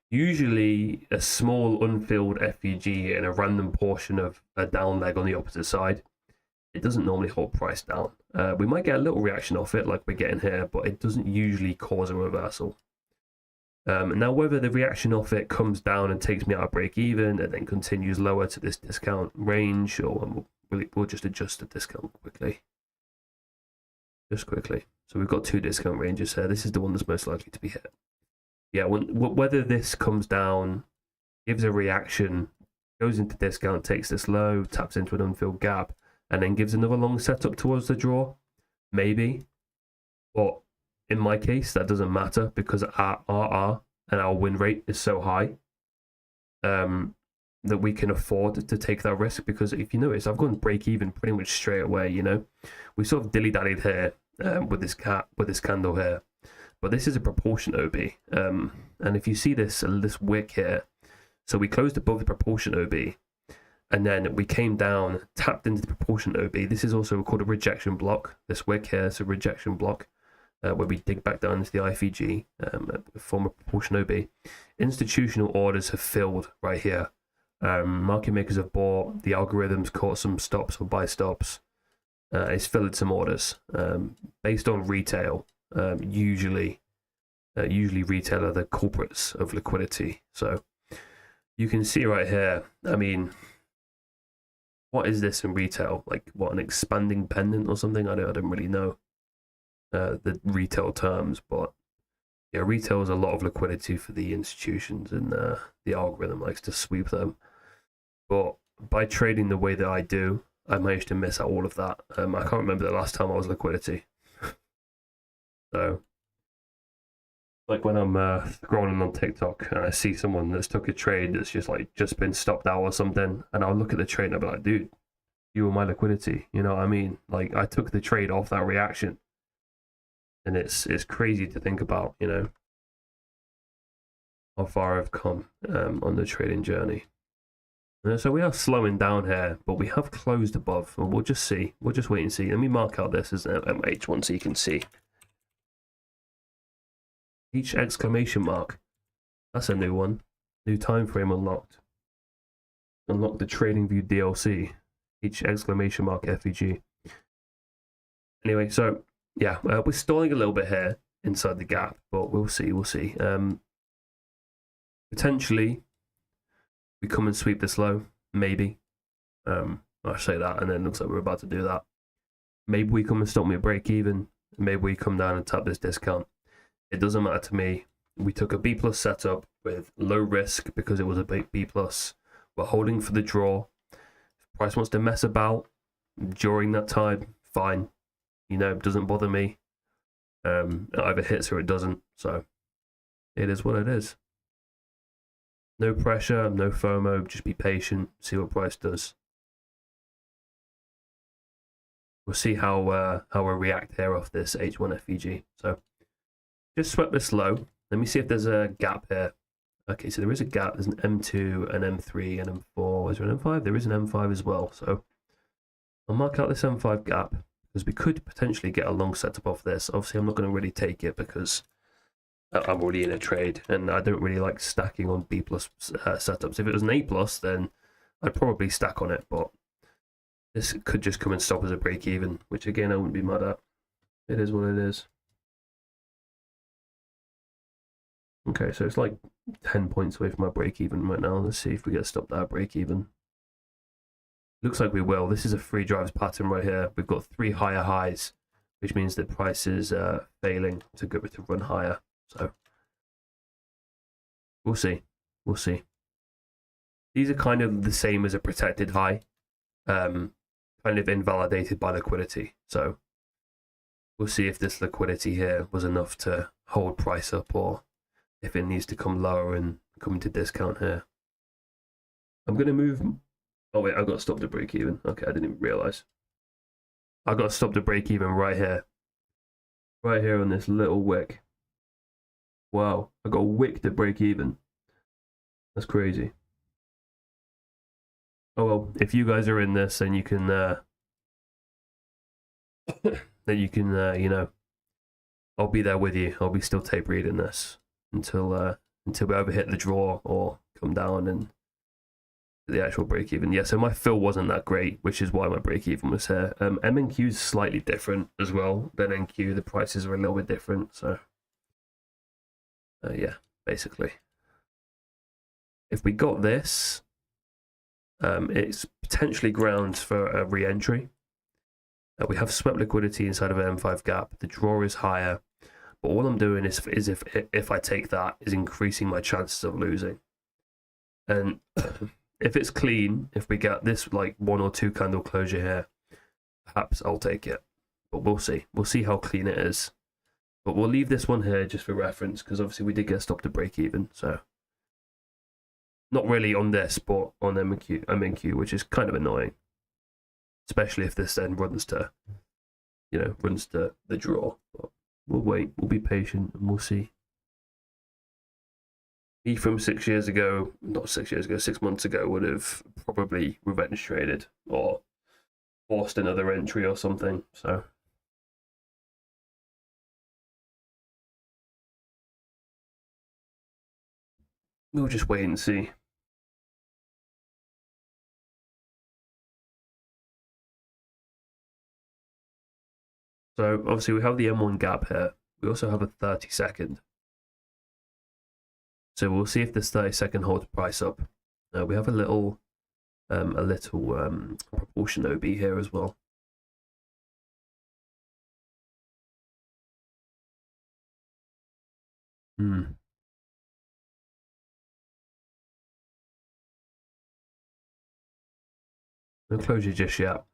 Speaker 1: usually a small unfilled FEG in a random portion of a down leg on the opposite side, it doesn't normally hold price down. We might get a little reaction off it like we're getting here, but it doesn't usually cause a reversal. Now, whether the reaction off it comes down and takes me out of break even and then continues lower to this discount range, or we'll just adjust the discount quickly. Just quickly. So we've got two discount ranges here. This is the one that's most likely to be hit. Yeah, whether this comes down, gives a reaction, goes into discount, takes this low, taps into an unfilled gap, and then gives another long setup towards the draw, maybe. But in my case, that doesn't matter because our RR and our win rate is so high that we can afford to take that risk. Because if you notice, I've gone break even pretty much straight away. You know, we sort of dilly-dallied here with this candle here. But this is a proportion OB, and if you see this wick here, so we closed above the proportion OB, and then we came down, tapped into the proportion OB. This is also called a rejection block. This wick here is a rejection block, where we dig back down into the IFEG, form a proportion OB. Institutional orders have filled right here. Market makers have bought. The algorithms caught some stops or buy stops. It's filled some orders based on retail. Usually retail are the culprits of liquidity. So you can see right here, I mean, what is this in retail? Like, what, an expanding pendant or something? I don't really know the retail terms, but yeah, retail is a lot of liquidity for the institutions, and the algorithm likes to sweep them. But by trading the way that I do, I managed to miss out all of that. I can't remember the last time I was liquidity. So, like when I'm scrolling on TikTok and I see someone that's took a trade that's just been stopped out or something, and I'll look at the trade and I'll be like, dude, you were my liquidity. You know what I mean? Like, I took the trade off that reaction, and it's crazy to think about, you know, how far I've come on the trading journey. So we are slowing down here, but we have closed above, and we'll just see. We'll just wait and see. Let me mark out this as MH1 so you can see. Each exclamation mark. That's a new one. New time frame unlocked. Unlock the Trading View DLC. Each exclamation mark FEG. Anyway, so yeah, we're stalling a little bit here inside the gap, but we'll see. We'll see. Potentially, we come and sweep this low. Maybe. I say that, and then it looks like we're about to do that. Maybe we come and stop me at break even. Maybe we come down and tap this discount. It doesn't matter to me. We took a B plus setup with low risk because it was a B plus. We're holding for the draw. If price wants to mess about during that time, fine. You know, it doesn't bother me. It either hits or it doesn't. So it is what it is. No pressure, no FOMO. Just be patient. See what price does. We'll see how we react here off this H1 FEG. So just swept this low. Let me see if there's a gap here. Okay, so there is a gap. There's an M2, an M3, an M4. Is there an M5? There is an M5 as well. So I'll mark out this M5 gap because we could potentially get a long setup off this. Obviously, I'm not going to really take it because I'm already in a trade and I don't really like stacking on B plus setups. If it was an A plus, then I'd probably stack on it, but this could just come and stop as a break even, which again I wouldn't be mad at. It is what it is. Okay, so it's like 10 points away from my break even right now. Let's see if we get stopped at break even. Looks like we will. This is a free drives pattern right here. We've got 3 higher highs, which means that price is failing to run higher. So we'll see. We'll see. These are kind of the same as a protected high, kind of invalidated by liquidity. So we'll see if this liquidity here was enough to hold price up or if it needs to come lower and come into discount here. I'm going to move. Oh, wait, I got to stop the break even. Okay, I didn't even realize. I got to stop the break even right here. Right here on this little wick. Wow, I got a wick to break even. That's crazy. Oh well, if you guys are in this, then you can, you know, I'll be there with you. I'll be still tape reading this until we either hit the draw or come down and the actual break even. Yeah, so my fill wasn't that great, which is why my break even was here. M and Q is slightly different as well than NQ. The prices are a little bit different, so yeah, basically. If we got this, it's potentially grounds for a re-entry. We have swept liquidity inside of an M5 gap. The draw is higher, but all I'm doing is if I take that, is increasing my chances of losing. And if it's clean, if we get this like 1 or 2 candle closure here, perhaps I'll take it. But we'll see. We'll see how clean it is. But we'll leave this one here just for reference because obviously we did get stopped at break even. So not really on this, but on MNQ, which is kind of annoying. Especially if this then runs to, you know, runs to the draw. But we'll wait. We'll be patient and we'll see. Me from 6 years ago, not 6 years ago, 6 months ago, would have probably revenge traded or forced another entry or something. So we'll just wait and see. So obviously we have the M1 gap here. We also have a 30-second. So we'll see if this 30-second holds price up. We have a little proportion OB here as well. No closure just yet.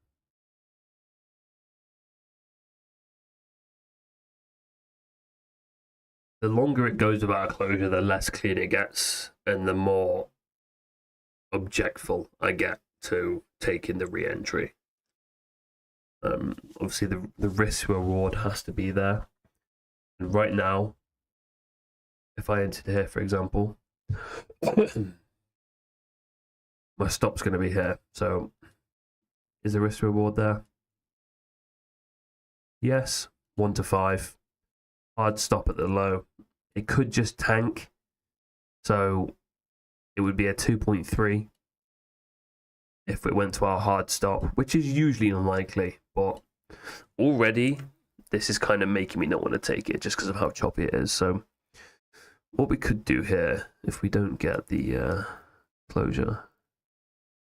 Speaker 1: The longer it goes without a closure, the less clean it gets, and the more objectful I get to taking the re-entry. Obviously, the risk reward has to be there. And right now, if I entered here, for example, my stop's going to be here. So, is the risk reward there? Yes, 1 to 5. Hard stop at the low. It could just tank. So it would be a 2.3 if it went to our hard stop, which is usually unlikely. But already, this is kind of making me not want to take it just because of how choppy it is. So what we could do here, if we don't get the closure,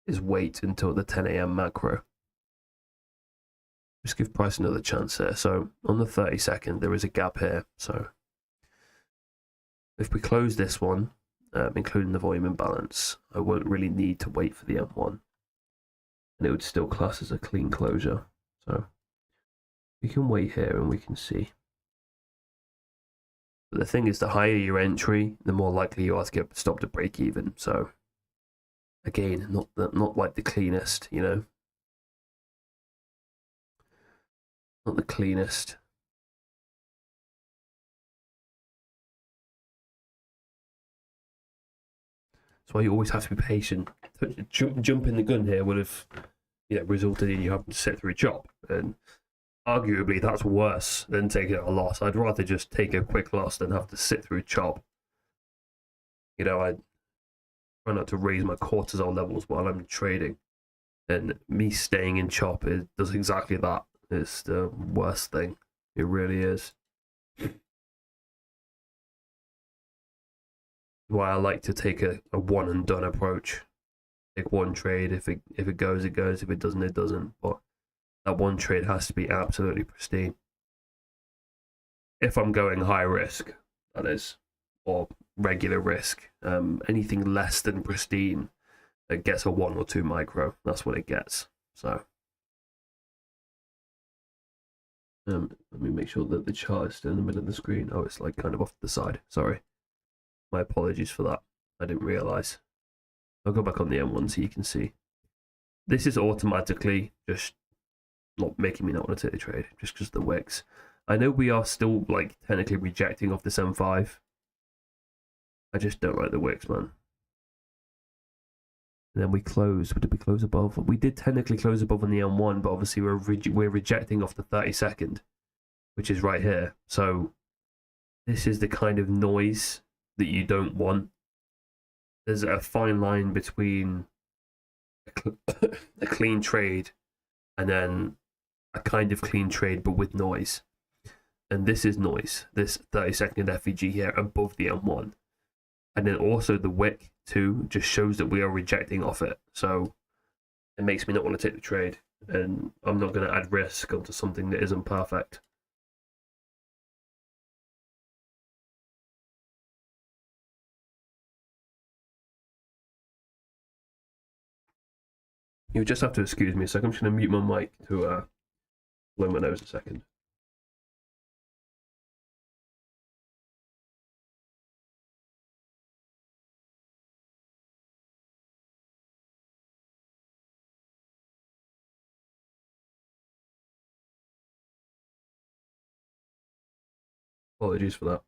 Speaker 1: is wait until the 10 a.m. macro. Just give price another chance here. So on the 30-second, there is a gap here. So if we close this one, including the volume imbalance, I won't really need to wait for the M1. And it would still class as a clean closure. So we can wait here and we can see. But the thing is, the higher your entry, the more likely you are to get stopped at break even. So again, not like the cleanest, you know. Not the cleanest. That's why you always have to be patient. Jumping the gun here would have, resulted in you having to sit through a chop, and arguably that's worse than taking a loss. I'd rather just take a quick loss than have to sit through a chop. I try not to raise my cortisol levels while I'm trading, and me staying in chop does exactly that. It's the worst thing. It really is. Why I like to take a one and done approach. Take one trade. If it goes, it goes. If it doesn't, it doesn't. But that one trade has to be absolutely pristine. If I'm going high risk, that is, or regular risk, anything less than pristine, it gets a 1 or 2 micro. That's what it gets. So let me make sure that the chart is still in the middle of the screen. Oh, it's like kind of off to the side. Sorry. My apologies for that. I didn't realize. I'll go back on the M1 so you can see. This is automatically just not making me not want to take the trade, just because of the wicks. I know we are still like technically rejecting off this M5. I just don't like the wicks, man. And then we closed. Did we close above? We did technically close above on the M1, but obviously we're rejecting off the 30-second, which is right here. So this is the kind of noise that you don't want. There's a fine line between a clean trade and then a kind of clean trade but with noise. And this is noise, this 30-second FVG here above the M1. And then also the wick too just shows that we are rejecting off it. So it makes me not want to take the trade, and I'm not going to add risk onto something that isn't perfect. You just have to excuse me a second. I'm just going to mute my mic to blow my nose a second. Apologies for that.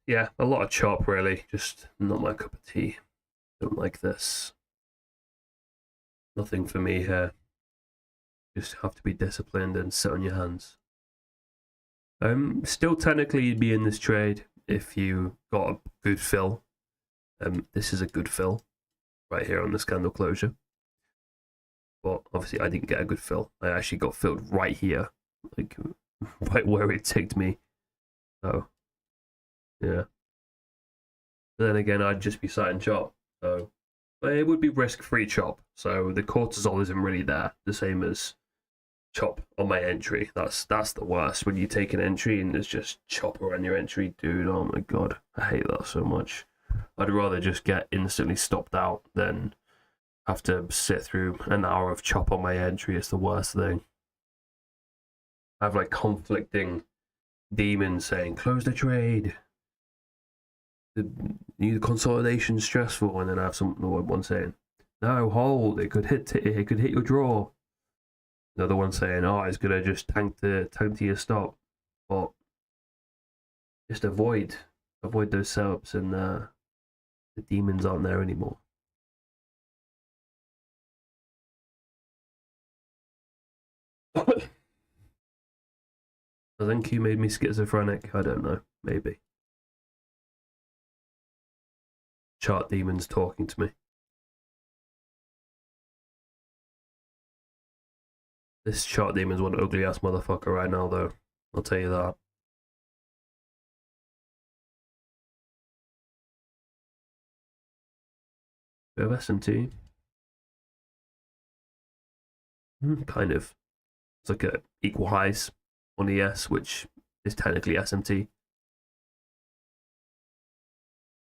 Speaker 1: Yeah, a lot of chop really, just not my cup of tea. Don't like this. Nothing for me here. Just have to be disciplined and sit on your hands. Still technically you'd be in this trade if you got a good fill. This is a good fill right here on this candle closure. But obviously I didn't get a good fill. I actually got filled right here, like right where it ticked me. So yeah. But then again, I'd just be sat in chop. So, but it would be risk-free chop. So the cortisol isn't really there, the same as chop on my entry. That's the worst, when you take an entry and there's just chop around your entry, dude. Oh my god, I hate that so much. I'd rather just get instantly stopped out than have to sit through an hour of chop on my entry. It's the worst thing. I have like conflicting demons saying close the trade, the consolidation stressful, and then I have one saying no, hold, it could hit your draw. Another one saying, oh, it's gonna just tank to your stop. But just avoid those setups, and the demons aren't there anymore. I think he made me schizophrenic. I don't know. Maybe. Chart demons talking to me. This chart demon's one ugly ass motherfucker right now, though. I'll tell you that. Bit of SMT. Kind of. It's like a equal highs on the S, which is technically SMT.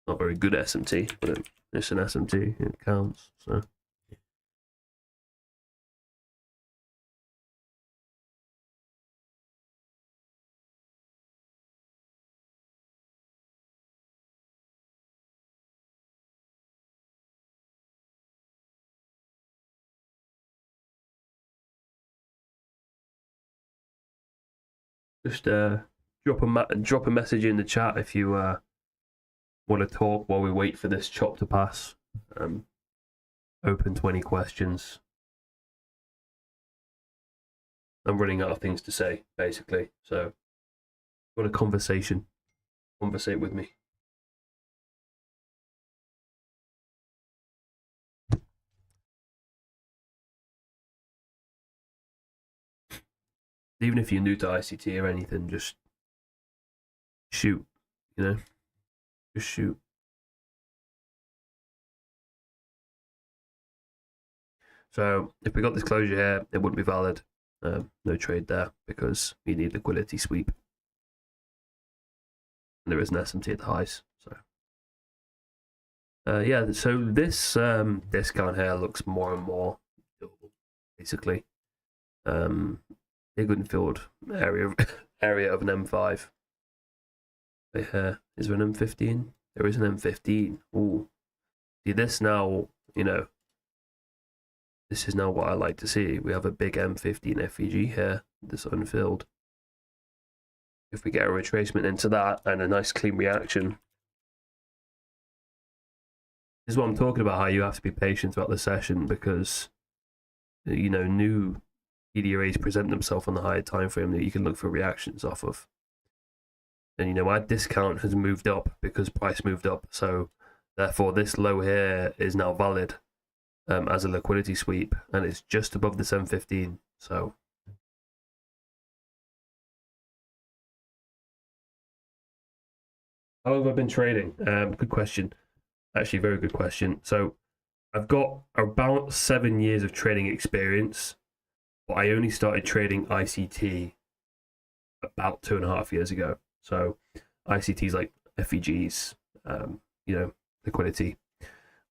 Speaker 1: Not very good SMT, but it's an SMT. It counts. So. Just drop a message in the chat if you want to talk while we wait for this chop to pass. Open to any questions. I'm running out of things to say, basically. So, want a conversation? Conversate with me. Even if you're new to ICT or anything, just shoot, you know? Just shoot. So if we got this closure here, it wouldn't be valid. No trade there because we need liquidity sweep. And there is an SMT at the highs. So yeah, so this discount here looks more and more doable, basically. Big unfilled area of an M5. Right here. Is there an M15? There is an M15. Ooh. See this now, you know, this is now what I like to see. We have a big M15 FEG here, this unfilled. If we get a retracement into that and a nice clean reaction. This is what I'm talking about, how you have to be patient throughout the session because, you know, new PDRAs present themselves on the higher time frame that you can look for reactions off of. And you know, our discount has moved up because price moved up. So therefore this low here is now valid as a liquidity sweep, and it's just above the 715. So how long have I been trading? Good question. Actually, very good question. So I've got about 7 years of trading experience, but I only started trading ICT about 2.5 years ago. So ICTs like FEGs, you know, liquidity,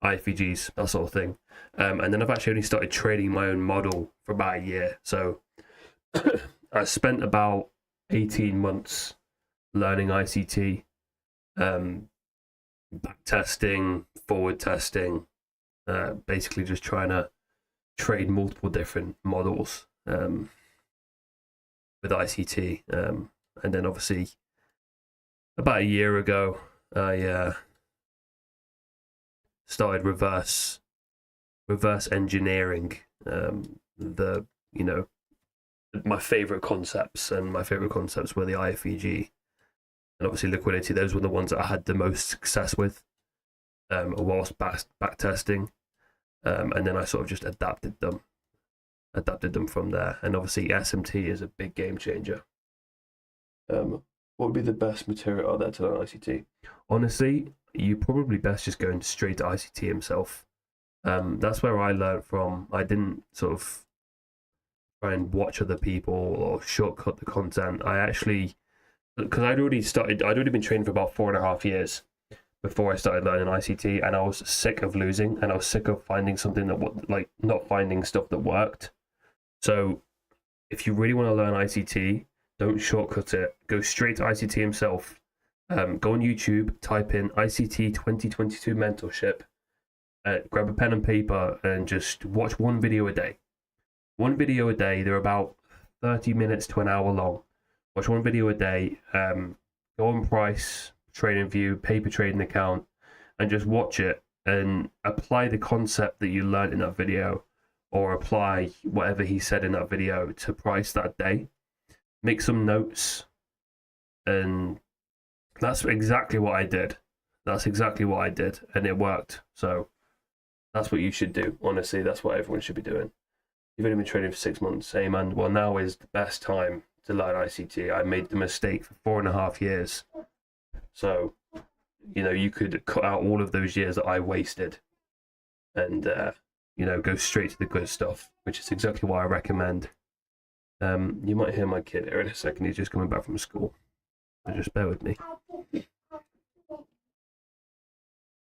Speaker 1: IFEGs, that sort of thing. And then I've actually only started trading my own model for about a year. So I spent about 18 months learning ICT, back testing, forward testing, basically just trying to trade multiple different models with ICT. And then obviously about a year ago, I started reverse engineering the, you know, my favorite concepts, and my favorite concepts were the IFEG and obviously liquidity. Those were the ones that I had the most success with whilst back testing, and then I sort of just adapted them from there. And obviously SMT is a big game changer. What would be the best material out there to learn ICT? Honestly, you probably best just going straight to ICT himself. That's where I learned from. I didn't sort of try and watch other people or shortcut the content. I actually, because I'd already been training for about 4.5 years before I started learning ICT, and I was sick of losing, and I was sick of finding something that like not finding stuff that worked. So if you really want to learn ICT, don't shortcut it. Go straight to ICT himself. Go on YouTube, type in ICT 2022 mentorship, grab a pen and paper, and just watch one video a day. One video a day. They're about 30 minutes to an hour long. Watch one video a day. Go on Price, Trading View, Paper Trading Account, and just watch it and apply the concept that you learned in that video, or apply whatever he said in that video to Price that day. Make some notes, And that's exactly what I did. That's exactly what I did, and it worked. So that's what you should do. Honestly, that's what everyone should be doing. You've only been trading for 6 months. Hey man, well, now is the best time to learn ICT. I made the mistake for 4.5 years. So, you could cut out all of those years that I wasted and, go straight to the good stuff, which is exactly what I recommend. You might hear my kid here in a second. He's just coming back from school. So just bear with me.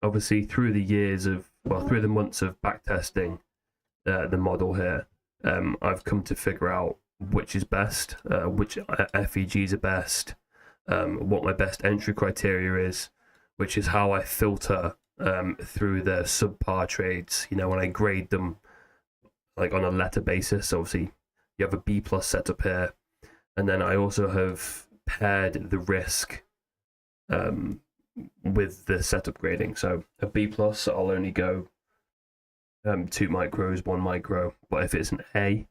Speaker 1: Obviously, through the months of backtesting the model here, I've come to figure out which is best, which FEGs are best, what my best entry criteria is, which is how I filter through the subpar trades. When I grade them like on a letter basis. Obviously, you have a B plus setup here, and then I also have paired the risk with the setup grading. So a B plus, I'll only go 2 micros, 1 micro. But if it's an A,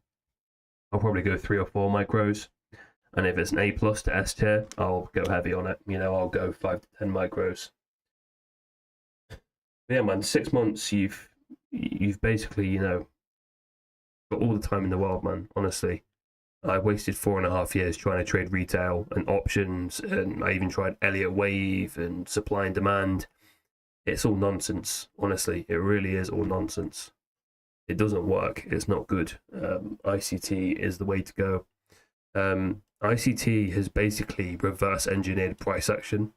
Speaker 1: I'll probably go 3 or 4 micros. And if it's an A plus to S tier, I'll go heavy on it. I'll go 5 to 10 micros. But yeah, man, 6 months, you've basically, got all the time in the world, man. Honestly, I wasted 4.5 years trying to trade retail and options, and I even tried Elliott Wave and supply and demand. It's all nonsense, honestly. It really is all nonsense. It doesn't work. It's not good. ICT is the way to go. ICT has basically reverse engineered price action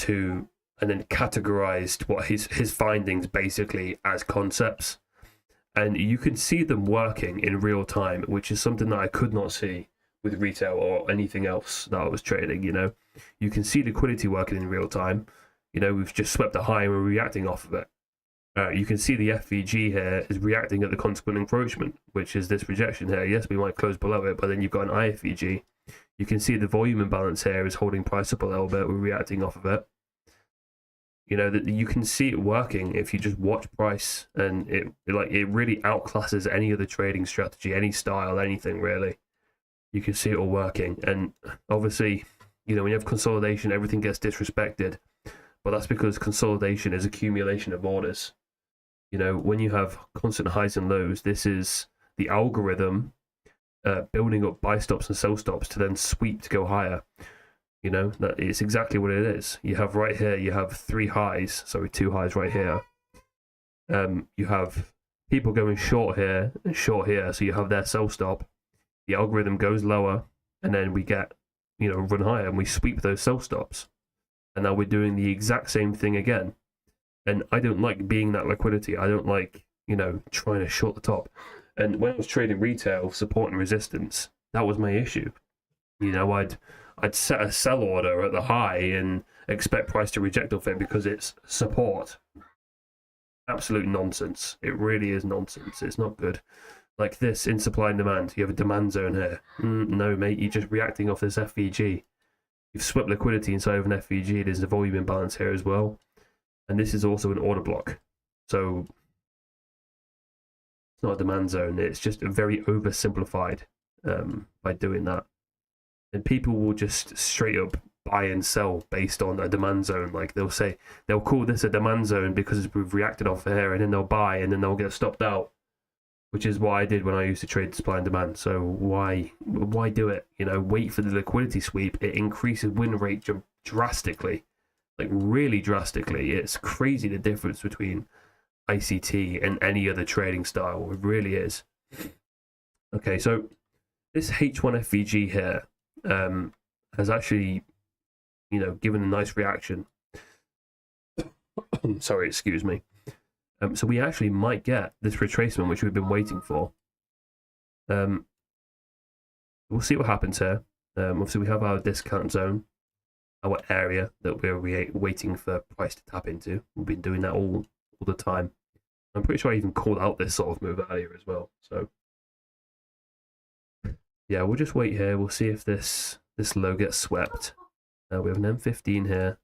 Speaker 1: and then categorized what his findings basically as concepts. And you can see them working in real time, which is something that I could not see with retail or anything else that I was trading. You can see liquidity working in real time. We've just swept a high and we're reacting off of it. You can see the FVG here is reacting at the consequent encroachment, which is this rejection here. Yes, we might close below it, but then you've got an IFVG. You can see the volume imbalance here is holding price up a little bit. We're reacting off of it. That you can see it working if you just watch price, and it really outclasses any other trading strategy, any style, anything really. You can see it all working, and obviously, when you have consolidation, everything gets disrespected, but that's because consolidation is accumulation of orders. When you have constant highs and lows, this is the algorithm building up buy stops and sell stops to then sweep to go higher. That it's exactly what it is. You have right here, you have 2 highs right here. You have people going short here and short here, so you have their sell stop. The algorithm goes lower, and then we get, run higher, and we sweep those sell stops. And now we're doing the exact same thing again. And I don't like being that liquidity. I don't like, trying to short the top. And when I was trading retail, support and resistance, that was my issue. I'd set a sell order at the high and expect price to reject off it because it's support. Absolute nonsense. It really is nonsense. It's not good. Like this in supply and demand, you have a demand zone here. No, mate, you're just reacting off this FVG. You've swept liquidity inside of an FVG. There's a volume imbalance here as well. And this is also an order block. So it's not a demand zone. It's just very oversimplified by doing that. And people will just straight up buy and sell based on a demand zone. Like they'll call this a demand zone because we've reacted off here, and then they'll buy and then they'll get stopped out, which is what I did when I used to trade supply and demand. So why do it? Wait for the liquidity sweep. It increases win rate drastically, like really drastically. It's crazy the difference between ICT and any other trading style. It really is. Okay, so this H1FVG here has actually, given a nice reaction. Sorry, excuse me. So we actually might get this retracement, which we've been waiting for. We'll see what happens here. Obviously, we have our discount zone, our area that we're waiting for price to tap into. We've been doing that all the time. I'm pretty sure I even called out this sort of move earlier as well. So yeah, we'll just wait here. We'll see if this low gets swept. We have an M15 here.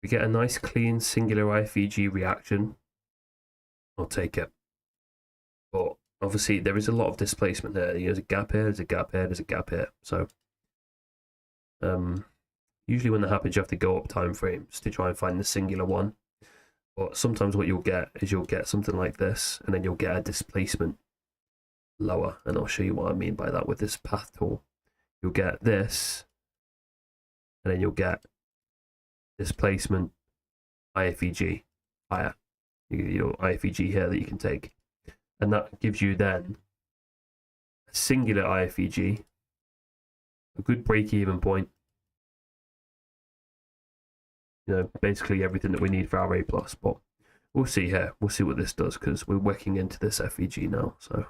Speaker 1: We get a nice clean singular IFVG reaction. I'll take it. But obviously there is a lot of displacement there. There's a gap here, there's a gap here, there's a gap here. So Usually when that happens, you have to go up time frames to try and find the singular one. But sometimes what you'll get is you'll get something like this, and then you'll get a displacement lower. And I'll show you what I mean by that with this path tool. You'll get this, and then you'll get displacement IFEG higher. Your IFEG here that you can take. And that gives you then a singular IFEG, a good break-even point. You know, basically everything that we need for our A+, but we'll see here. We'll see what this does, because we're working into this FEG now, so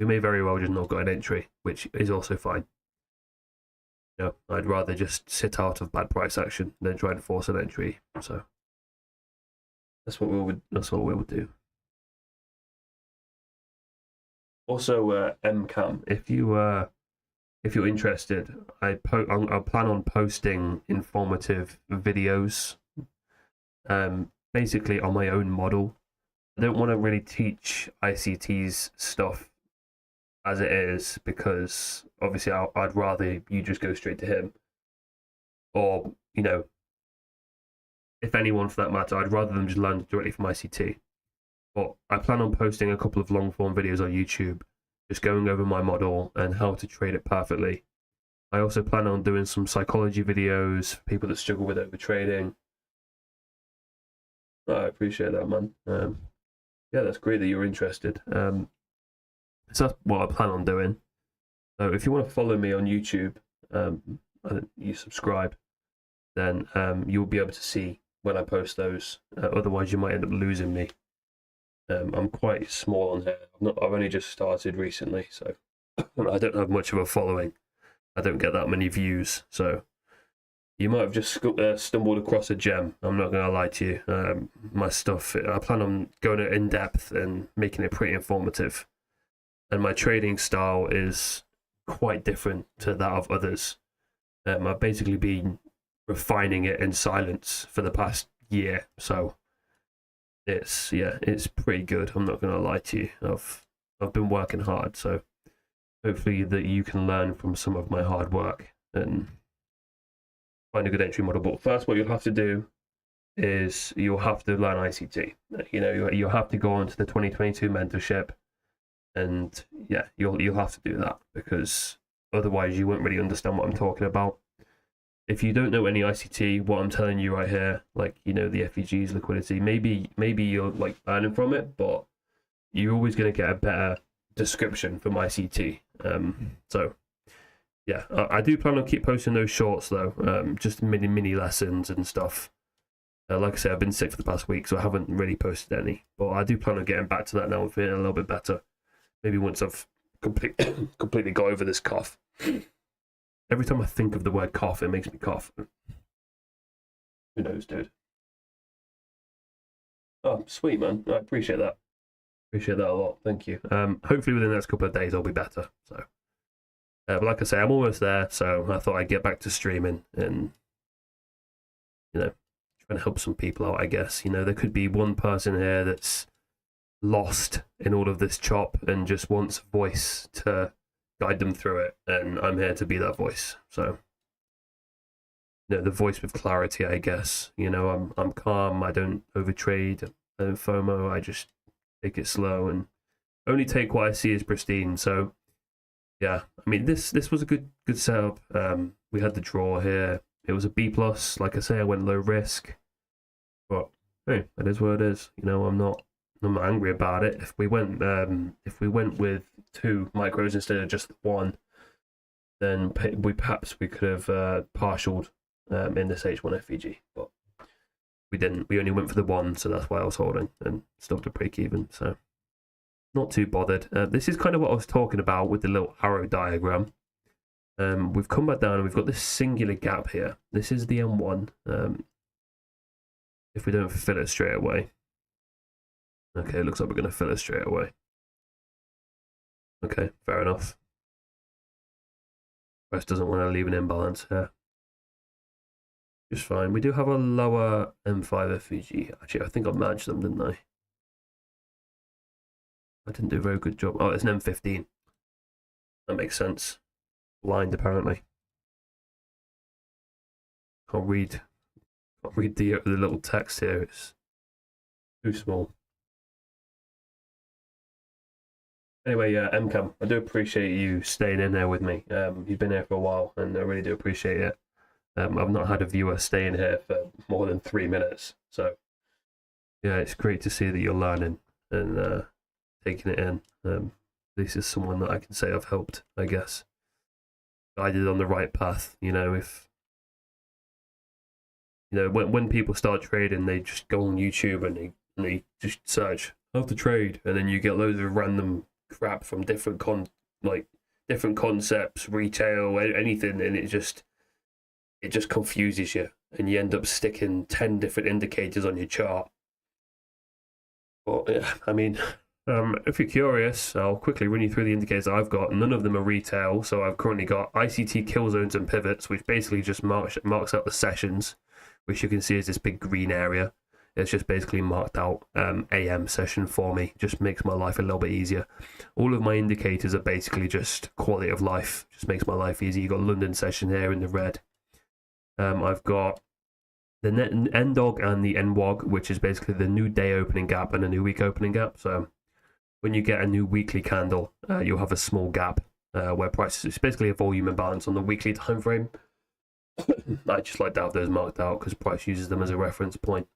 Speaker 1: we may very well just not got an entry, which is also fine. You know, I'd rather just sit out of bad price action than try to force an entry, so that's what we'll do. Also, MCAM, if you're interested, I plan on posting informative videos, basically on my own model. I don't want to really teach ICT's stuff as it is, because obviously I'd rather you just go straight to him, or, you know, if anyone for that matter, I'd rather them just learn directly from ICT. But I plan on posting a couple of long form videos on YouTube, just going over my model and how to trade it perfectly. I also plan on doing some psychology videos for people that struggle with overtrading. I appreciate that, man. Yeah, that's great that you're interested. So that's what I plan on doing. So if you want to follow me on YouTube, you subscribe, then you'll be able to see when I post those. Otherwise, you might end up losing me. I'm quite small on here. I've only just started recently, so I don't have much of a following. I don't get that many views, so you might have just stumbled across a gem. I'm not going to lie to you. My stuff, I plan on going in depth and making it pretty informative. And my trading style is quite different to that of others. I've basically been refining it in silence for the past year, so it's pretty good. I'm not going to lie to you. I've been working hard, so hopefully that you can learn from some of my hard work and find a good entry model. But first, what you'll have to do is you'll have to learn ICT. You know, you'll have to go on to the 2022 mentorship, and yeah, you'll have to do that, because otherwise you won't really understand what I'm talking about. If you don't know any ICT, what I'm telling you right here, like, you know, the FEGs, liquidity, maybe you're like learning from it, but you're always going to get a better description from ICT. So yeah, I do plan on keep posting those shorts though, just mini lessons and stuff. Like I said, I've been sick for the past week, so I haven't really posted any, but I do plan on getting back to that now and feeling a little bit better. Maybe once I've completely got over this cough. Every time I think of the word cough, it makes me cough. Who knows, dude? Oh, sweet, man. I appreciate that. Appreciate that a lot. Thank you. Hopefully within the next couple of days I'll be better. So, but like I say, I'm almost there. So I thought I'd get back to streaming and, you know, trying to help some people out, I guess. You know, there could be one person here that's lost in all of this chop and just wants a voice to guide them through it, and I'm here to be that voice. So, you know, the voice with clarity, I guess. You know, I'm calm. I don't overtrade. I don't FOMO. I just take it slow and only take what I see as pristine. So, yeah, I mean, this was a good setup. We had the draw here. It was a B+. Like I say, I went low risk, but hey, that is what it is. You know, I'm not angry about it. If we went with 2 micros instead of just 1, then perhaps we could have partialed in this H1 FEG, but we didn't. We only went for the 1, so that's why I was holding and stopped at break even. So not too bothered. This is kind of what I was talking about with the little arrow diagram. We've come back down and we've got this singular gap here. This is the M1. If we don't fill it straight away. Okay, looks like we're going to fill it straight away. Okay, fair enough. Price doesn't want to leave an imbalance here. Just fine. We do have a lower M5 FEG. Actually, I think I matched them, didn't I? I didn't do a very good job. Oh, it's an M15. That makes sense. Blind, apparently. Can't read the little text here. It's too small. Anyway, MCAM, I do appreciate you staying in there with me. You've been here for a while, and I really do appreciate it. I've not had a viewer staying here for more than 3 minutes, so yeah, it's great to see that you're learning and taking it in. This is someone that I can say I've helped, I guess, guided on the right path. If when people start trading, they just go on YouTube and they just search how to trade, and then you get loads of random crap from different concepts, retail, anything, and it just confuses you, and you end up sticking 10 different indicators on your chart. Well, yeah, I mean, if you're curious, I'll quickly run you through the indicators I've got. None of them are retail, so I've currently got ICT kill zones and pivots, which basically just marks out the sessions, which you can see is this big green area. It's just basically marked out AM session for me. Just makes my life a little bit easier. All of my indicators are basically just quality of life. Just makes my life easy. You've got London session here in the red. I've got the NDOG and the NWOG, which is basically the new day opening gap and a new week opening gap. So when you get a new weekly candle, you'll have a small gap where prices, it's basically a volume imbalance on the weekly time frame. I just like to have those marked out because price uses them as a reference point.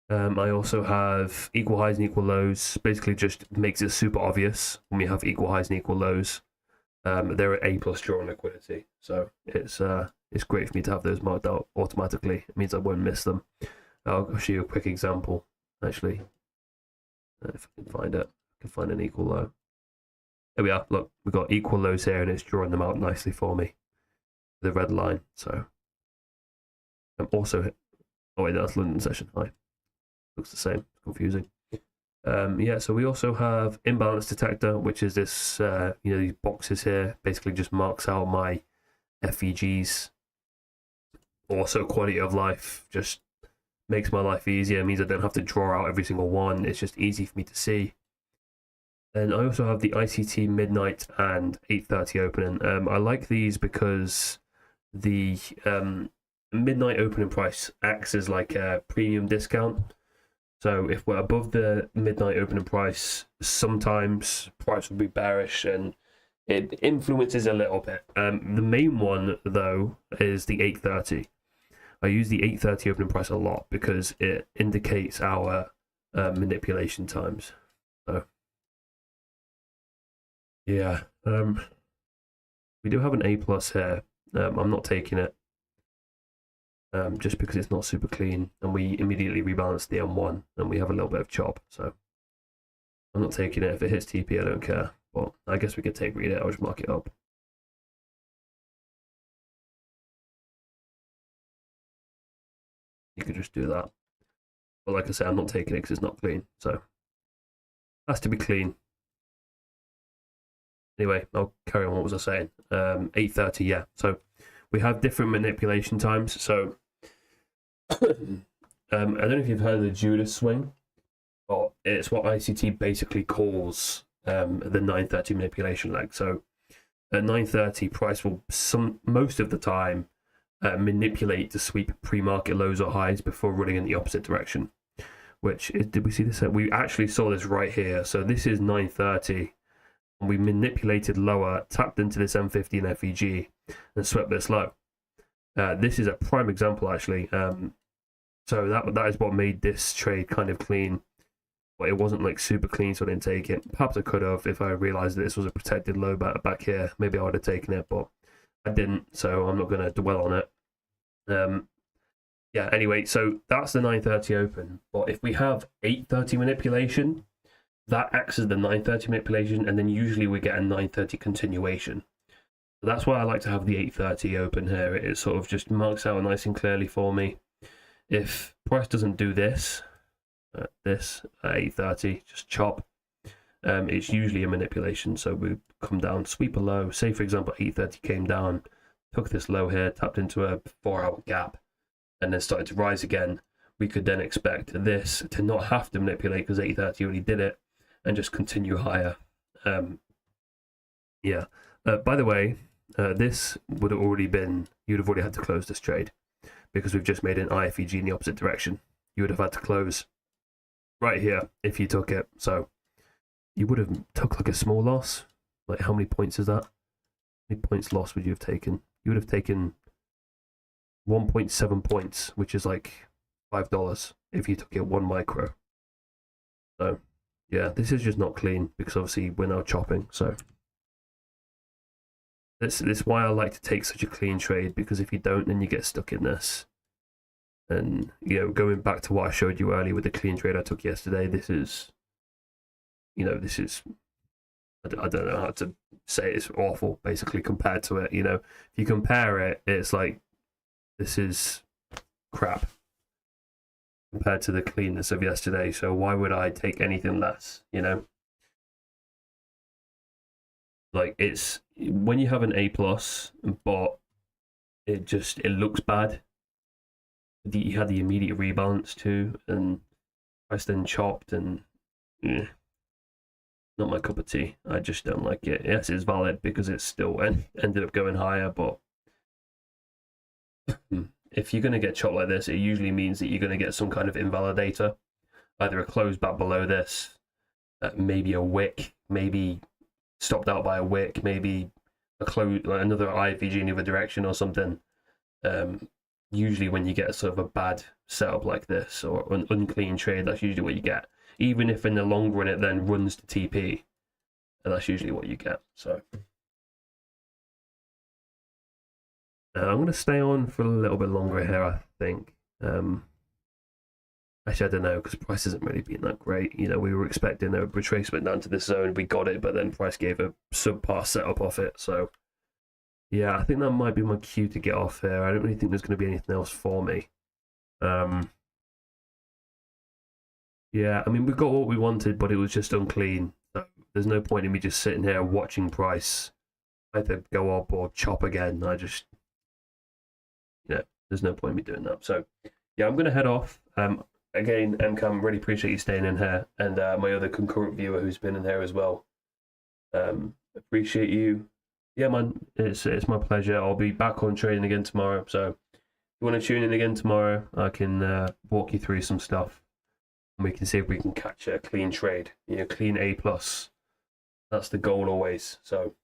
Speaker 1: I also have equal highs and equal lows. Basically just makes it super obvious when we have equal highs and equal lows. They're at A+ draw on liquidity, so it's great for me to have those marked out automatically. It means I won't miss them. I'll show you a quick example, actually. If I can find it, I can find an equal low. There we are. Look, we've got equal lows here, and it's drawing them out nicely for me. The red line. So I'm also. Oh wait, that's London session high. Looks the same. Confusing. Yeah, so we also have imbalance detector, which is this, these boxes here. Basically, just marks out my FEGs. Also, quality of life just makes my life easier. It means I don't have to draw out every single one. It's just easy for me to see. And I also have the ICT midnight and 8:30 opening. I like these because the midnight opening price acts as like a premium discount. So if we're above the midnight opening price, sometimes price will be bearish and it influences a little bit. The main one, though, is the 8:30. I use the 8:30 opening price a lot because it indicates our manipulation times. So, yeah, we do have an A+ here. I'm not taking it. Just because it's not super clean, and we immediately rebalance the M1 and we have a little bit of chop, so I'm not taking it. If it hits TP, I don't care, but I guess we could take read it. I'll just mark it up. You could just do that, but like I said, I'm not taking it because it's not clean, so it has to be clean. Anyway, I'll carry on. What was I saying? 8:30, yeah, so we have different manipulation times. So I don't know if you've heard of the Judas swing, but it's what ICT basically calls the 9:30 manipulation leg. So at 9:30, price will most of the time manipulate to sweep pre-market lows or highs before running in the opposite direction. Which is, did we see this? We actually saw this right here. So this is 9:30. And we manipulated lower, tapped into this M15 FEG, and swept this low. This is a prime example, actually. So that is what made this trade kind of clean, but it wasn't like super clean, so I didn't take it. Perhaps I could have if I realized that this was a protected low back here. Maybe I would have taken it, but I didn't, so I'm not going to dwell on it. Yeah. Anyway, so that's the 9:30 open. But if we have 8:30 manipulation, that acts as the 9:30 manipulation, and then usually we get a 9:30 continuation. So that's why I like to have the 8:30 open here. It sort of just marks out nice and clearly for me. If price doesn't do this at 8:30, just chop, it's usually a manipulation. So we come down, sweep a low. Say, for example, 8:30 came down, took this low here, tapped into a 4-hour gap, and then started to rise again. We could then expect this to not have to manipulate because 8:30 already did it, and just continue higher. Yeah, By the way, this would have already been, you'd have already had to close this trade because we've just made an IFEG in the opposite direction. You would have had to close right here if you took it. So you would have took like a small loss. Like how many points is that? How many points loss would you have taken? You would have taken 1.7 points, which is like $5 if you took it 1 micro. So yeah, this is just not clean because obviously we're now chopping. So this is why I like to take such a clean trade, because if you don't, then you get stuck in this. And you know, going back to what I showed you earlier with the clean trade I took yesterday, this is, you know, this is, I don't know how to say it, it's awful basically compared to it. You know, if you compare it, it's like, this is crap compared to the cleanness of yesterday. So why would I take anything less, you know? Like, it's when you have an A+, but it looks bad. You had the immediate rebalance too, and price then chopped, and not my cup of tea. I just don't like it. Yes, it's valid because it still ended up going higher, but if you're going to get chopped like this, it usually means that you're going to get some kind of invalidator, either a close back below this, maybe a wick, maybe stopped out by a wick, maybe a close, like another IFEG in the other direction or something. Usually when you get sort of a bad setup like this, or an unclean trade, that's usually what you get. Even if in the long run it then runs to TP, and that's usually what you get. So I'm going to stay on for a little bit longer here, I think. Actually, I don't know, because price hasn't really been that great. You know, we were expecting a retracement down to this zone. We got it, but then price gave a subpar setup off it. So yeah, I think that might be my cue to get off here. I don't really think there's going to be anything else for me. Yeah, I mean, we got what we wanted, but it was just unclean. So there's no point in me just sitting here watching price either go up or chop again. I just, yeah, there's no point in me doing that. So yeah, I'm going to head off. Again, MCAM, really appreciate you staying in here, and my other concurrent viewer who's been in here as well. Appreciate you. Yeah, man, it's my pleasure. I'll be back on trading again tomorrow. So if you want to tune in again tomorrow, I can walk you through some stuff, and we can see if we can catch a clean trade. You know, clean A+. That's the goal always. So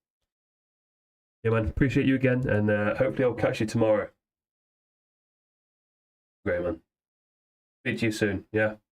Speaker 1: yeah, man, appreciate you again, and hopefully I'll catch you tomorrow. Great, man. Speak to you soon. Yeah.